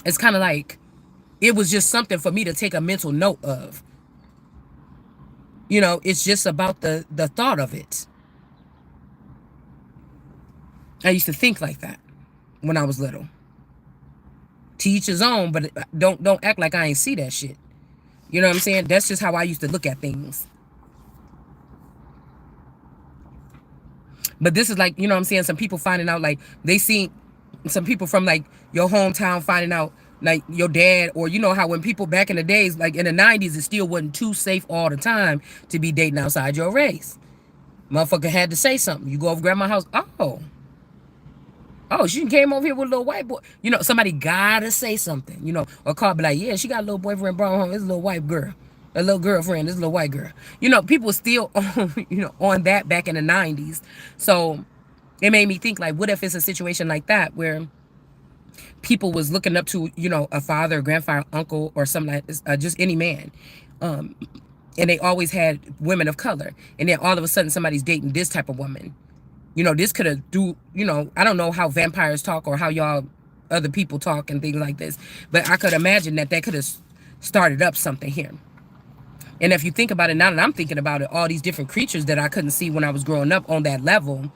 it's kind of like, it was just something for me to take a mental note of. You know, it's just about the thought of it. I used to think like that when I was little. To each his own, but don't act like I ain't see that shit. You know what I'm saying? That's just how I used to look at things. But this is like, you know what I'm saying, some people finding out, like, they see some people from like your hometown finding out, like your dad, or you know how when people back in the days, like in the 90s, it still wasn't too safe all the time to be dating outside your race. Motherfucker had to say something. You go over grandma's house, oh, she came over here with a little white boy. You know, somebody gotta say something, you know, or call, be like, yeah, she got a little boyfriend brought home. This little white girl, a little girlfriend, this little white girl. You know, people were still on, you know, on that back in the 90s. So it made me think, like, what if it's a situation like that where people was looking up to, you know, a father, grandfather, uncle, or something like this, just any man. And they always had women of color. And then all of a sudden somebody's dating this type of woman. You know, this could have you know, I don't know how vampires talk or how y'all other people talk and things like this. But I could imagine that could have started up something here. And if you think about it, now that I'm thinking about it, all these different creatures that I couldn't see when I was growing up on that level,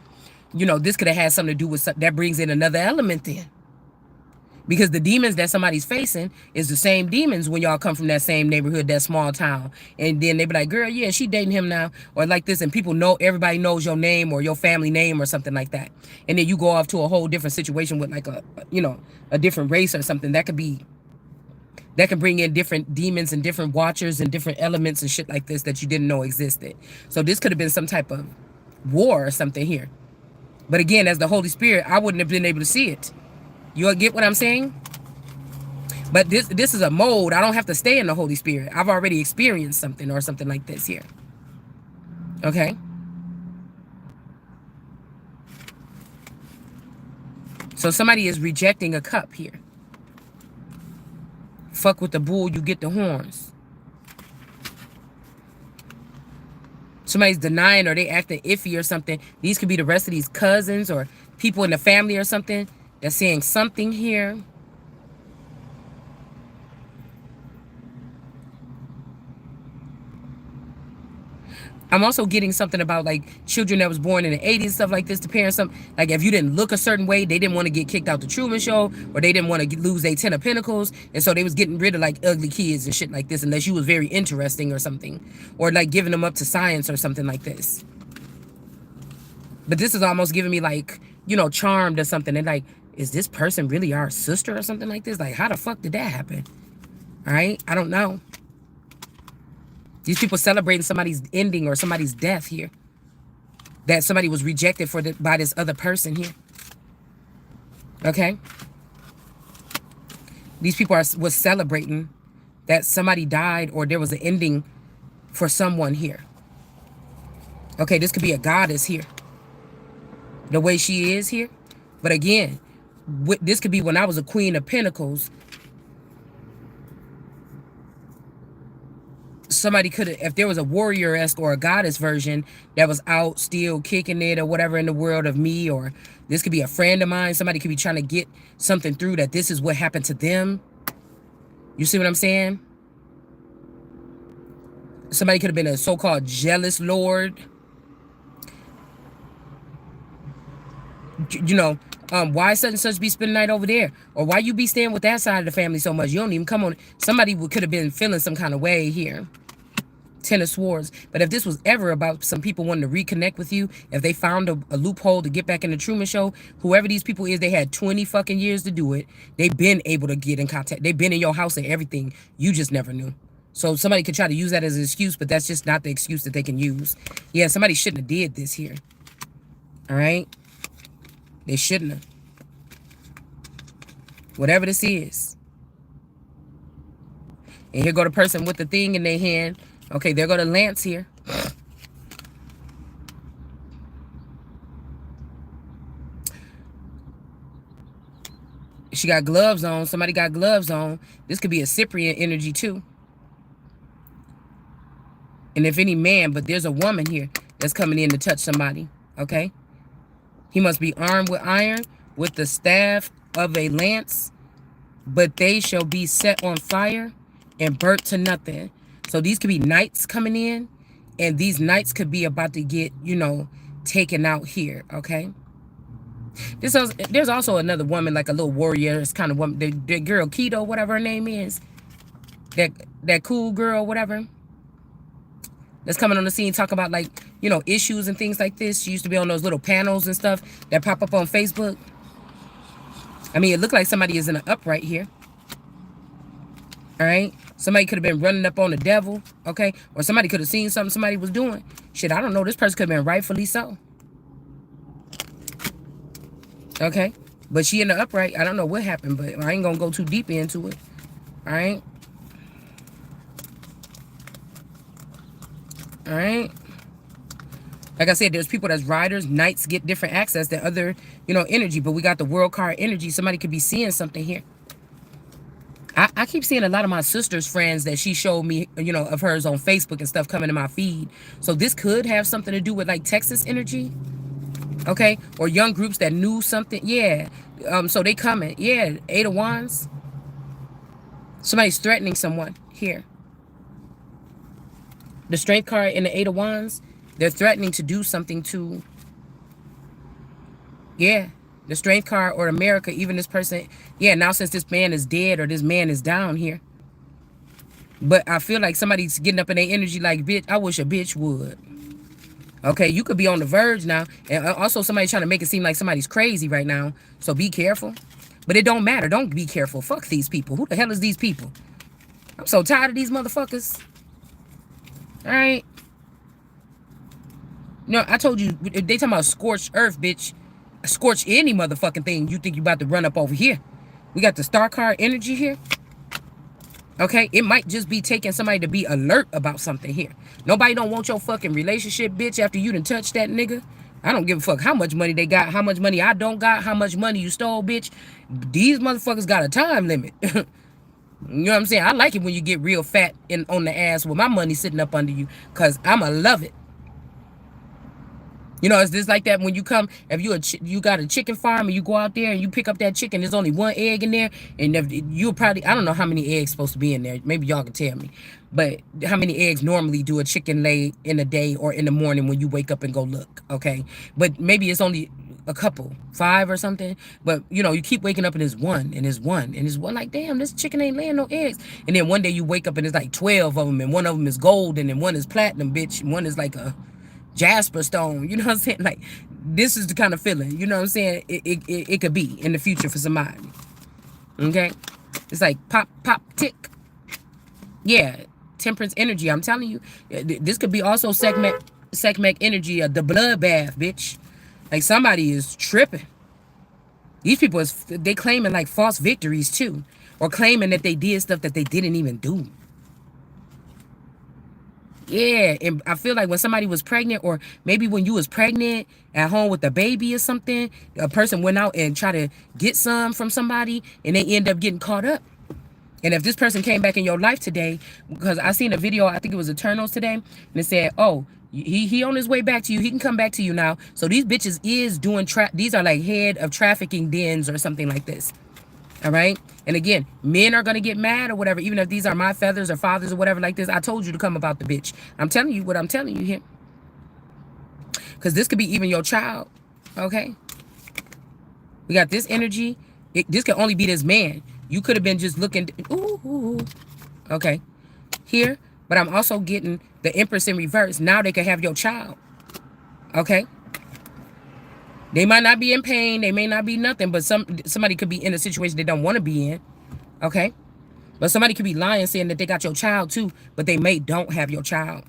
you know, this could have had something to do with something that brings in another element then. Because the demons that somebody's facing is the same demons when y'all come from that same neighborhood, that small town. And then they be like, girl, yeah, she dating him now. Or like this. And people know, everybody knows your name or your family name or something like that. And then you go off to a whole different situation with like a different race or something. That can bring in different demons and different watchers and different elements and shit like this that you didn't know existed. So this could have been some type of war or something here. But again, as the Holy Spirit, I wouldn't have been able to see it. You get what I'm saying? But this is a mode. I don't have to stay in the Holy Spirit. I've already experienced something or something like this here. Okay? So somebody is rejecting a cup here. Fuck with the bull, you get the horns. Somebody's denying or they acting iffy or something. These could be the rest of these cousins or people in the family or something. They're saying something here. I'm also getting something about like children that was born in the 80s, stuff like this, to parents. Like if you didn't look a certain way, they didn't want to get kicked out the Truman Show, or they didn't want to lose their 10 of Pentacles. And so they was getting rid of like ugly kids and shit like this, unless you was very interesting or something, or like giving them up to science or something like this. But this is almost giving me like, Charmed or something. And like, is this person really our sister or something like this? Like, how the fuck did that happen? All right, I don't know. These people celebrating somebody's ending or somebody's death here. That somebody was rejected by this other person here. Okay? These people was celebrating that somebody died or there was an ending for someone here. Okay, this could be a goddess here. The way she is here. But again, this could be when I was a Queen of Pentacles. Somebody could have, if there was a warrior-esque or a goddess version that was out still kicking it or whatever in the world of me, or this could be a friend of mine. Somebody could be trying to get something through that this is what happened to them. You see what I'm saying? Somebody could have been a so-called jealous lord. Why such and such be spending the night over there? Or why you be staying with that side of the family so much? You don't even come on. Somebody could have been feeling some kind of way here. 10 of Swords. But if this was ever about some people wanting to reconnect with you, if they found a loophole to get back in the Truman Show, whoever these people is, they had 20 fucking years to do it. They've been able to get in contact. They've been in your house and everything. You just never knew. So somebody could try to use that as an excuse, but that's just not the excuse that they can use. Yeah, somebody shouldn't have did this here. All right? They shouldn't have. Whatever this is. And here go the person with the thing in their hand. Okay, there go the Lance here. She got gloves on. Somebody got gloves on. This could be a Cyprian energy too. And if any man, but there's a woman here that's coming in to touch somebody. Okay? He must be armed with iron, with the staff of a lance, but they shall be set on fire and burnt to nothing. So these could be knights coming in, and these knights could be about to get, taken out here, okay? There's also another woman, like a little warrior kind of woman, the girl Keto, whatever her name is, that cool girl, whatever, that's coming on the scene, talk about like, issues and things like this. She used to be on those little panels and stuff that pop up on Facebook. I mean, it looked like somebody is in an upright here. All right? Somebody could have been running up on the devil, okay? Or somebody could have seen something somebody was doing. Shit, I don't know. This person could have been rightfully so. Okay? But she in the upright. I don't know what happened, but I ain't going to go too deep into it. All right? All right? Like I said, there's people that's riders. Knights get different access than other, energy. But we got the world card energy. Somebody could be seeing something here. I keep seeing a lot of my sister's friends that she showed me, of hers on Facebook and stuff coming to my feed. So this could have something to do with like Texas energy. Okay? Or young groups that knew something. Yeah. So they coming. Yeah. 8 of Wands. Somebody's threatening someone here. The Strength card in the 8 of Wands. They're threatening to do something to. Yeah. The Strength card or America, even this person, yeah, now since this man is dead or this man is down here. But I feel like somebody's getting up in their energy like, bitch, I wish a bitch would. Okay, you could be on the verge now. And also somebody's trying to make it seem like somebody's crazy right now. So be careful. But it don't matter. Don't be careful. Fuck these people. Who the hell is these people? I'm so tired of these motherfuckers. All right. No, I told you, if they talking about scorched earth, bitch. Scorch any motherfucking thing. You think you about to run up over here. We got the star card energy here. Okay, it might just be taking somebody to be alert about something here. Nobody don't want your fucking relationship, bitch, after you done touched that nigga. I don't give a fuck how much money they got, how much money I don't got, how much money you stole, bitch. These motherfuckers got a time limit. You know what I'm saying? I like it when you get real fat on the ass with my money sitting up under you, because I'ma love it. You know, it's just like that when you come, if you got a chicken farm and you go out there and you pick up that chicken, there's only one egg in there, and you'll probably, I don't know how many eggs supposed to be in there. Maybe y'all can tell me. But how many eggs normally do a chicken lay in a day or in the morning when you wake up and go look, okay? But maybe it's only a couple, 5 or something. But, you know, you keep waking up and there's one, and there's one, and there's one, like, damn, this chicken ain't laying no eggs. And then one day you wake up and there's like 12 of them, and one of them is golden, and one is platinum, bitch, and one is like a Jasper stone. You know what I'm saying? Like, this is the kind of feeling, you know what I'm saying, it could be in the future for somebody. Okay, it's like pop pop tick. Yeah, temperance energy. I'm telling you, this could be also segment energy of the bloodbath, bitch. Like, somebody is tripping. These people they claiming like false victories too, or claiming that they did stuff that they didn't even do. Yeah, and I feel like when somebody was pregnant, or maybe when you was pregnant at home with a baby or something, a person went out and tried to get some from somebody, and they end up getting caught up. And if this person came back in your life today, because I seen a video, I think it was Eternals today, and it said, oh, he on his way back to you. He can come back to you now. So these bitches is doing, these are like head of trafficking dens or something like this. All right. And again, men are going to get mad or whatever, even if these are my feathers or fathers or whatever like this. I told you to come about the bitch. I'm telling you what I'm telling you here. Because this could be even your child. Okay. We got this energy. This could only be this man. You could have been just looking. Ooh. Okay. Here. But I'm also getting the Empress in reverse. Now they could have your child. Okay. They might not be in pain. They may not be nothing. But somebody could be in a situation they don't want to be in. Okay. But somebody could be lying saying that they got your child too. But they don't have your child.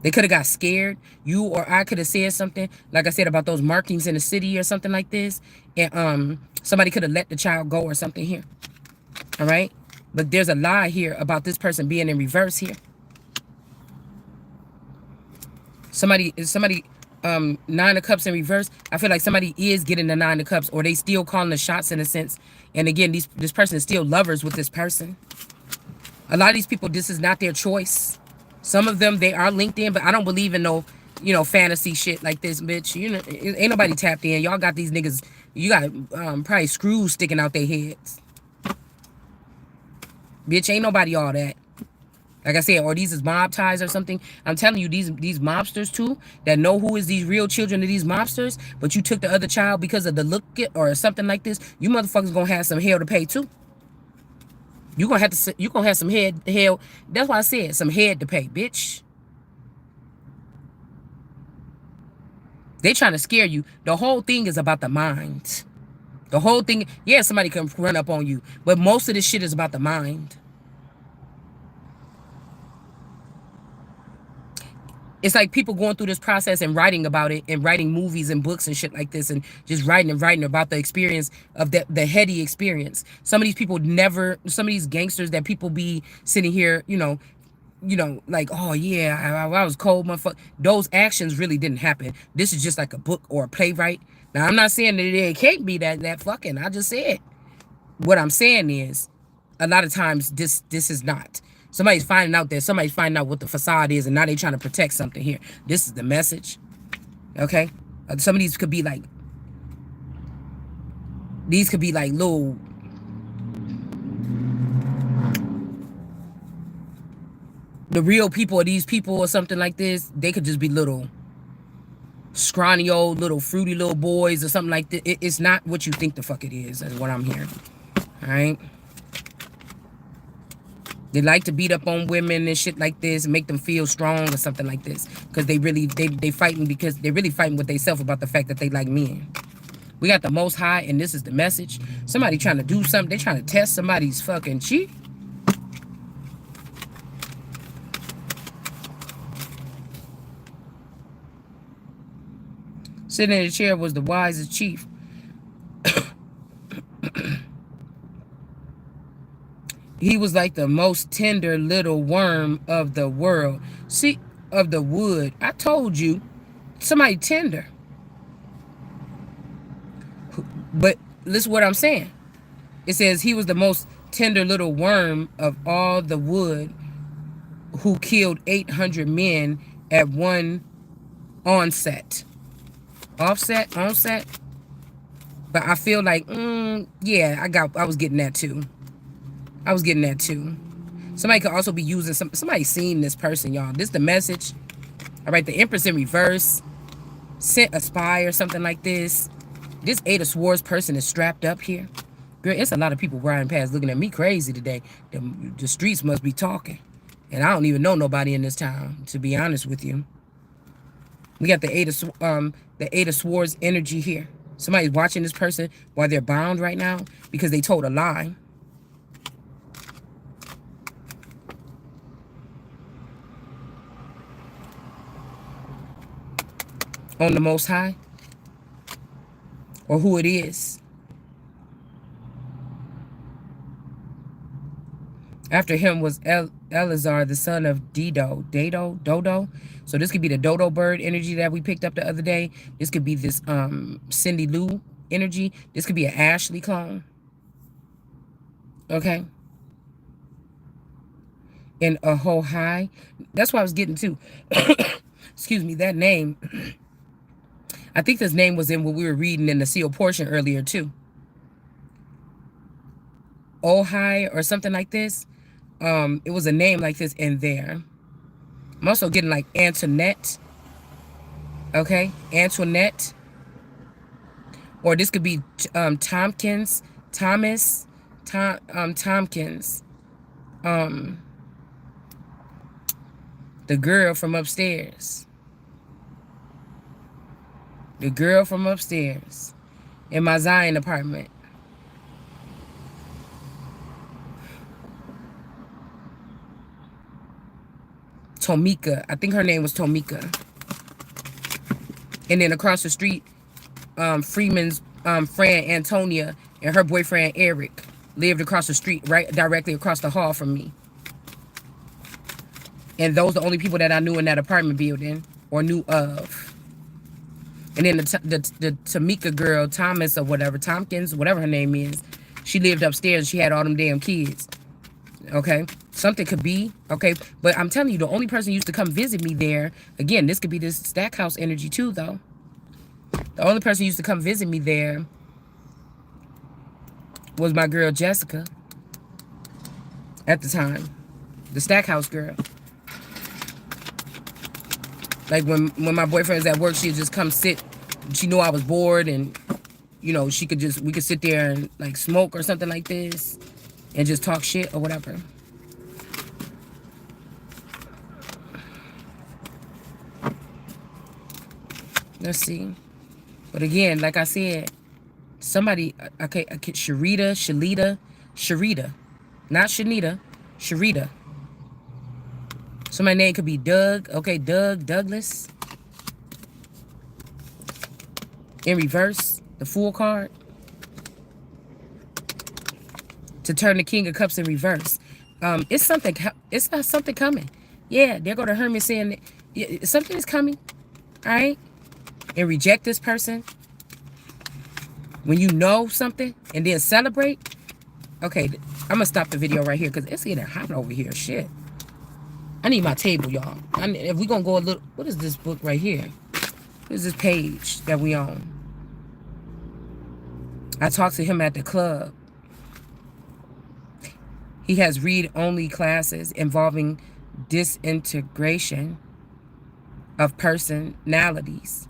They could have got scared. You or I could have said something, like I said, about those markings in the city or something like this. And somebody could have let the child go or something here. All right. But there's a lie here about this person being in reverse here. Somebody, 9 of Cups in reverse. I feel like somebody is getting the 9 of Cups, or they still calling the shots in a sense. And again, this person is still lovers with this person. A lot of these people, this is not their choice. Some of them, they are linked in, but I don't believe in no, fantasy shit like this, bitch. Ain't nobody tapped in. Y'all got these niggas, you got probably screws sticking out their heads. Bitch, ain't nobody all that. Like I said, or these is mob ties or something. I'm telling you, these mobsters too, that know who is these real children of these mobsters, but you took the other child because of the look or something like this, you motherfuckers gonna have some hell to pay too. You gonna have some hell. That's why I said some head to pay, bitch. They trying to scare you. The whole thing is about the mind. The whole thing, yeah, somebody can run up on you, but most of this shit is about the mind. It's like people going through this process and writing about it and writing movies and books and shit like this and just writing about the experience of the heady experience. Some of these people some of these gangsters that people be sitting here, like, oh yeah, I was cold, motherfucker. Those actions really didn't happen. This is just like a book or a playwright. Now, I'm not saying that it can't be that fucking. I just said. What I'm saying is, a lot of times this is not. Somebody's finding out what the facade is, and now they're trying to protect something here. This is the message. Okay? Some of these could be like little. The real people or these people or something like this, they could just be little. scrawny old little fruity little boys or something like that. It's not what you think the fuck it is what I'm hearing. All right. They like to beat up on women and shit like this and make them feel strong or something like this. Because they fighting because they really fighting with themselves about the fact that they like men. We got the Most High, and this is the message. Somebody trying to do something. They trying to test somebody's fucking cheek. Sitting in the chair was the wisest chief. He was like the most tender little worm of the world. See, of the wood. I told you, somebody tender. But listen what I'm saying. It says he was the most tender little worm of all the wood, who killed 800 men at one onset. Onset. But I feel like, yeah, I was getting that too. Somebody could also be using somebody seen this person, y'all. This the message. All right, the Empress in reverse sent a spy or something like this. This Eight of Swords person is strapped up here. Girl, it's a lot of people riding past looking at me crazy today. The streets must be talking. And I don't even know nobody in this town, to be honest with you. We got the Eight of Swords energy here. Somebody's watching this person while they're bound right now because they told a lie. On the Most High, or who it is. After him was Eleazar, the son of Dodo. So this could be the dodo bird energy that we picked up the other day. This could be this Cindy Lou energy. This could be an Ashley clone. Okay. And a whole high. That's what I was getting to. Excuse me, that name. I think this name was in what we were reading in the seal portion earlier too. Ohio or something like this. It was a name like this in there. I'm also getting like Antoinette. Okay, Antoinette. Or this could be Tompkins, Thomas, Tompkins. The girl from upstairs. The girl from upstairs in my Zion apartment. Tomika. I think her name was Tomika. And then across the street, Freeman's friend Antonia and her boyfriend Eric lived across the street, right directly across the hall from me. And those are the only people that I knew in that apartment building or knew of. And then the Tamika girl, Thomas or whatever, Tompkins, whatever her name is, she lived upstairs. She had all them damn kids. Okay, something could be, okay, but I'm telling you, the only person who used to come visit me there, again, this could be this Stackhouse energy too, though. The only person who used to come visit me there was my girl Jessica at the time, the Stackhouse girl. Like when my boyfriend was at work, she'd just come sit. She knew I was bored, and you know, we could sit there and like smoke or something like this and just talk shit or whatever. Let's see. But again, like I said, somebody, okay, Sharita, not Shanita, Sharita. Somebody's name could be Doug. Okay, Douglas. In reverse, the Fool card. To turn the King of Cups in reverse. It's something coming. Yeah, there go the Hermit saying something is coming. All right? And reject this person. When you know something and then celebrate. Okay, I'm going to stop the video right here because it's getting hot over here. Shit. I need my table, y'all. If we're going to go a little... What is this book right here? What is this page that we own? I talked to him at the club. He has read-only classes involving disintegration of personalities.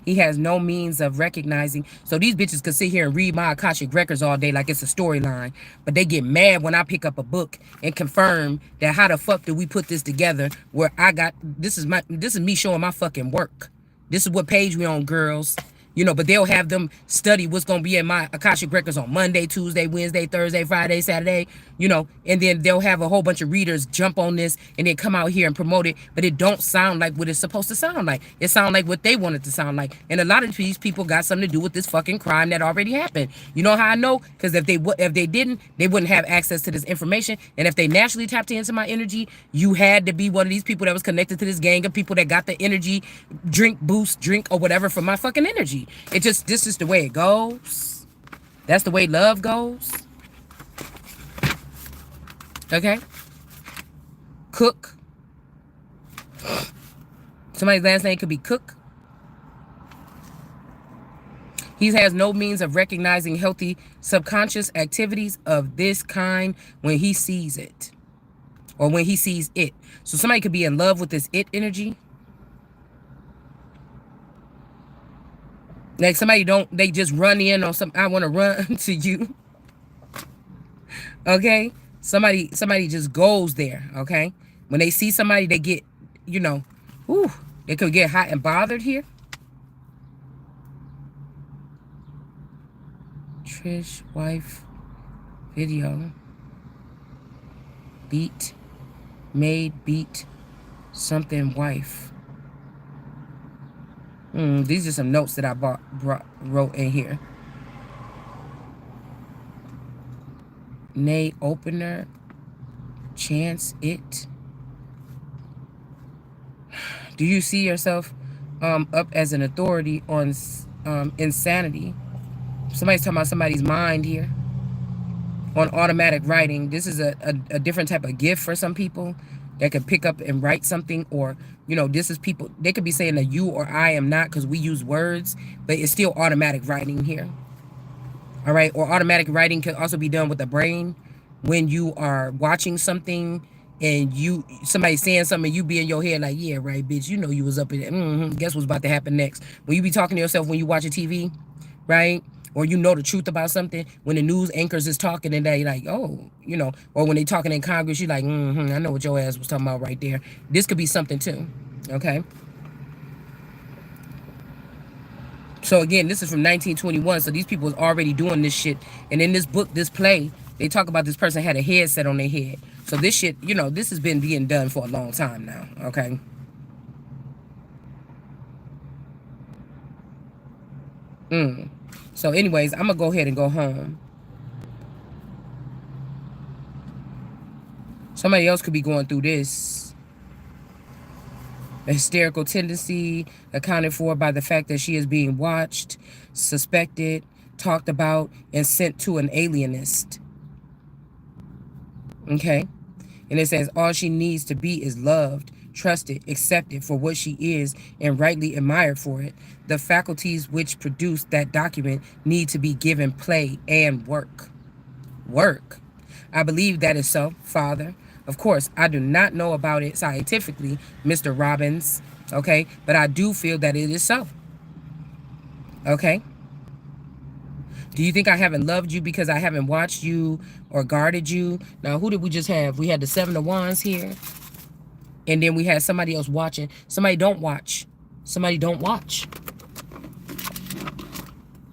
He has no means of recognizing. So these bitches could sit here and read my Akashic records all day like it's a storyline. But they get mad when I pick up a book and confirm that how the fuck did we put this together where I got, this is me showing my fucking work. This is what page we on, girls. You know, but they'll have them study what's going to be in my Akashic records on Monday, Tuesday, Wednesday, Thursday, Friday, Saturday, you know, and then they'll have a whole bunch of readers jump on this and then come out here and promote it, but it don't sound like what it's supposed to sound like. It sounds like what they want it to sound like. And a lot of these people got something to do with this fucking crime that already happened. You know how I know? Because if they didn't, they wouldn't have access to this information. And if they naturally tapped into my energy, you had to be one of these people that was connected to this gang of people that got the energy, drink, boost, drink, or whatever from my fucking energy. It just, this is the way it goes. That's the way love goes. Okay? Cook. Somebody's last name could be Cook. He has no means of recognizing healthy subconscious activities of this kind when he sees it. Or when he sees it. So somebody could be in love with this it energy. Like somebody they just run in on some, I want to run to you. Okay? Somebody just goes there, okay? When they see somebody, they get, you know, ooh, they could get hot and bothered here. Trish, wife, video. Beat, maid, beat, something, wife. These are some notes that I wrote in here. Nay, opener, chance, it. Do you see yourself up as an authority on insanity? Somebody's talking about somebody's mind here. On automatic writing. This is a different type of gift for some people that can pick up and write something, or, you know, this is people, they could be saying that you or I am not, because we use words, but it's still automatic writing here. All right, or automatic writing can also be done with the brain when you are watching something and somebody's saying something and you be in your head like, yeah, right, bitch, you know you was up in it. Guess what's about to happen next? When you be talking to yourself when you watch a TV, right? Or you know the truth about something, when the news anchors is talking and they like, oh, you know, or when they talking in Congress, you're like, I know what your ass was talking about right there. This could be something too, okay? So again, this is from 1921, so these people was already doing this shit. And in this book, this play, they talk about this person had a headset on their head. So this shit, you know, this has been being done for a long time now, okay? So anyways, I'm going to go ahead and go home. Somebody else could be going through this. A hysterical tendency accounted for by the fact that she is being watched, suspected, talked about, and sent to an alienist. Okay? And it says all she needs to be is loved, trusted, accepted for what she is, and rightly admired for it. The faculties which produce that document need to be given play and work. Work. I believe that is so, Father. Of course, I do not know about it scientifically, Mr. Robbins, okay? But I do feel that it is so, okay? Do you think I haven't loved you because I haven't watched you or guarded you? Now, who did we just have? We had the Seven of Wands here. And then we had somebody else watching. Somebody don't watch. Somebody don't watch.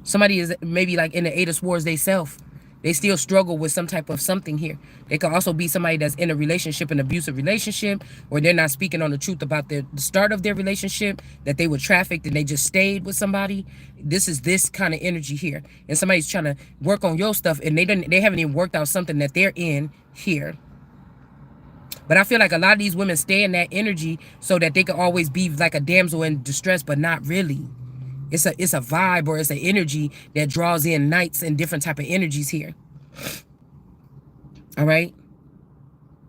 Somebody is maybe like in the Eight of Swords they self. They still struggle with some type of something here. They could also be somebody that's in a relationship, an abusive relationship, or they're not speaking on the truth about the start of their relationship, that they were trafficked and they just stayed with somebody. This is this kind of energy here. And somebody's trying to work on your stuff and they haven't even worked out something that they're in here. But I feel like a lot of these women stay in that energy so that they can always be like a damsel in distress, but not really. It's a vibe, or it's an energy that draws in knights and different type of energies here. All right.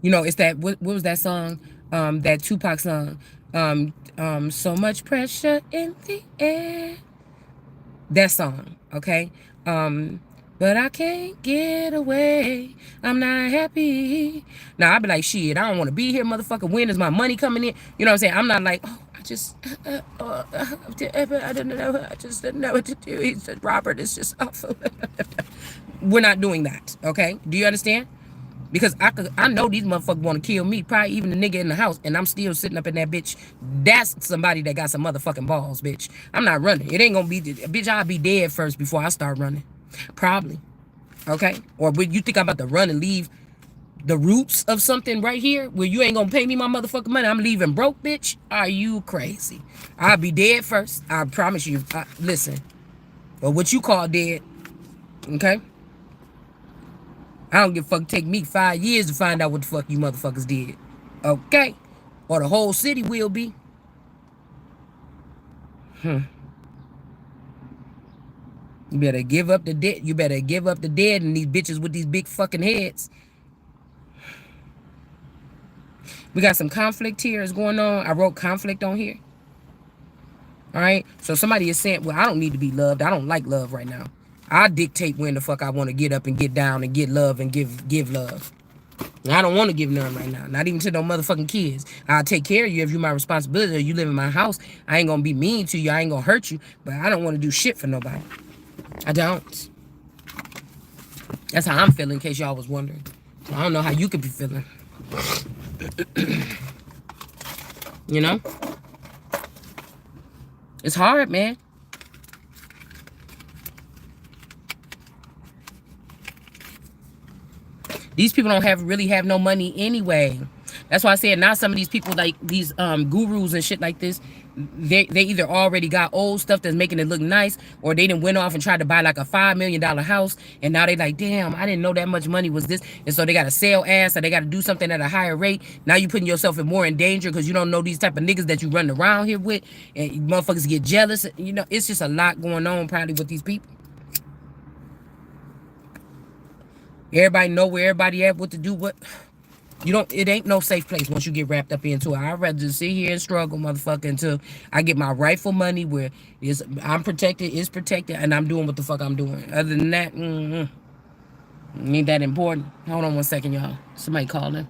You know, it's that, what was that song? That Tupac song. So much pressure in the air. That song, okay? But I can't get away. I'm not happy. Now, I'd be like, shit, I don't want to be here, motherfucker. When is my money coming in? You know what I'm saying? I'm not like, oh, I don't know. I just didn't know what to do. He said, Robert, it's just awful. We're not doing that, okay? Do you understand? Because I know these motherfuckers want to kill me, probably even the nigga in the house, and I'm still sitting up in that bitch. That's somebody that got some motherfucking balls, bitch. I'm not running. It ain't gonna be, bitch, I'll be dead first before I start running. Probably. Okay? Or would you think I'm about to run and leave the roots of something right here where you ain't gonna pay me my motherfucking money? I'm leaving broke, bitch? Are you crazy? I'll be dead first. I promise you. Listen. Or what you call dead. Okay? I don't give a fuck. Take me 5 years to find out what the fuck you motherfuckers did. Okay? Or the whole city will be. You better give up the dead. You better give up the dead and these bitches with these big fucking heads. We got some conflict here is going on. I wrote conflict on here. All right? So somebody is saying, well, I don't need to be loved. I don't like love right now. I dictate when the fuck I want to get up and get down and get love and give love. And I don't want to give none right now. Not even to no motherfucking kids. I'll take care of you if you're my responsibility or you live in my house. I ain't going to be mean to you. I ain't going to hurt you. But I don't want to do shit for nobody. I don't. That's how I'm feeling, in case y'all was wondering. I don't know how you could be feeling. You know? It's hard, man. These people don't really have no money anyway. That's why I said now some of these people, like these gurus and shit like this, they either already got old stuff that's making it look nice, or they done went off and tried to buy like a $5 million house, and now they like, damn, I didn't know that much money was this, and so they got to sell ass, or they got to do something at a higher rate. Now you putting yourself in danger because you don't know these type of niggas that you run around here with, and motherfuckers get jealous. You know, it's just a lot going on probably with these people. Everybody know where everybody at, what to do, what. You don't, it ain't no safe place once you get wrapped up into it. I'd rather just sit here and struggle, motherfucker, until I get my rightful money where I'm protected, it's protected, and I'm doing what the fuck I'm doing. Other than that, ain't that important. Hold on one second, y'all. Somebody calling.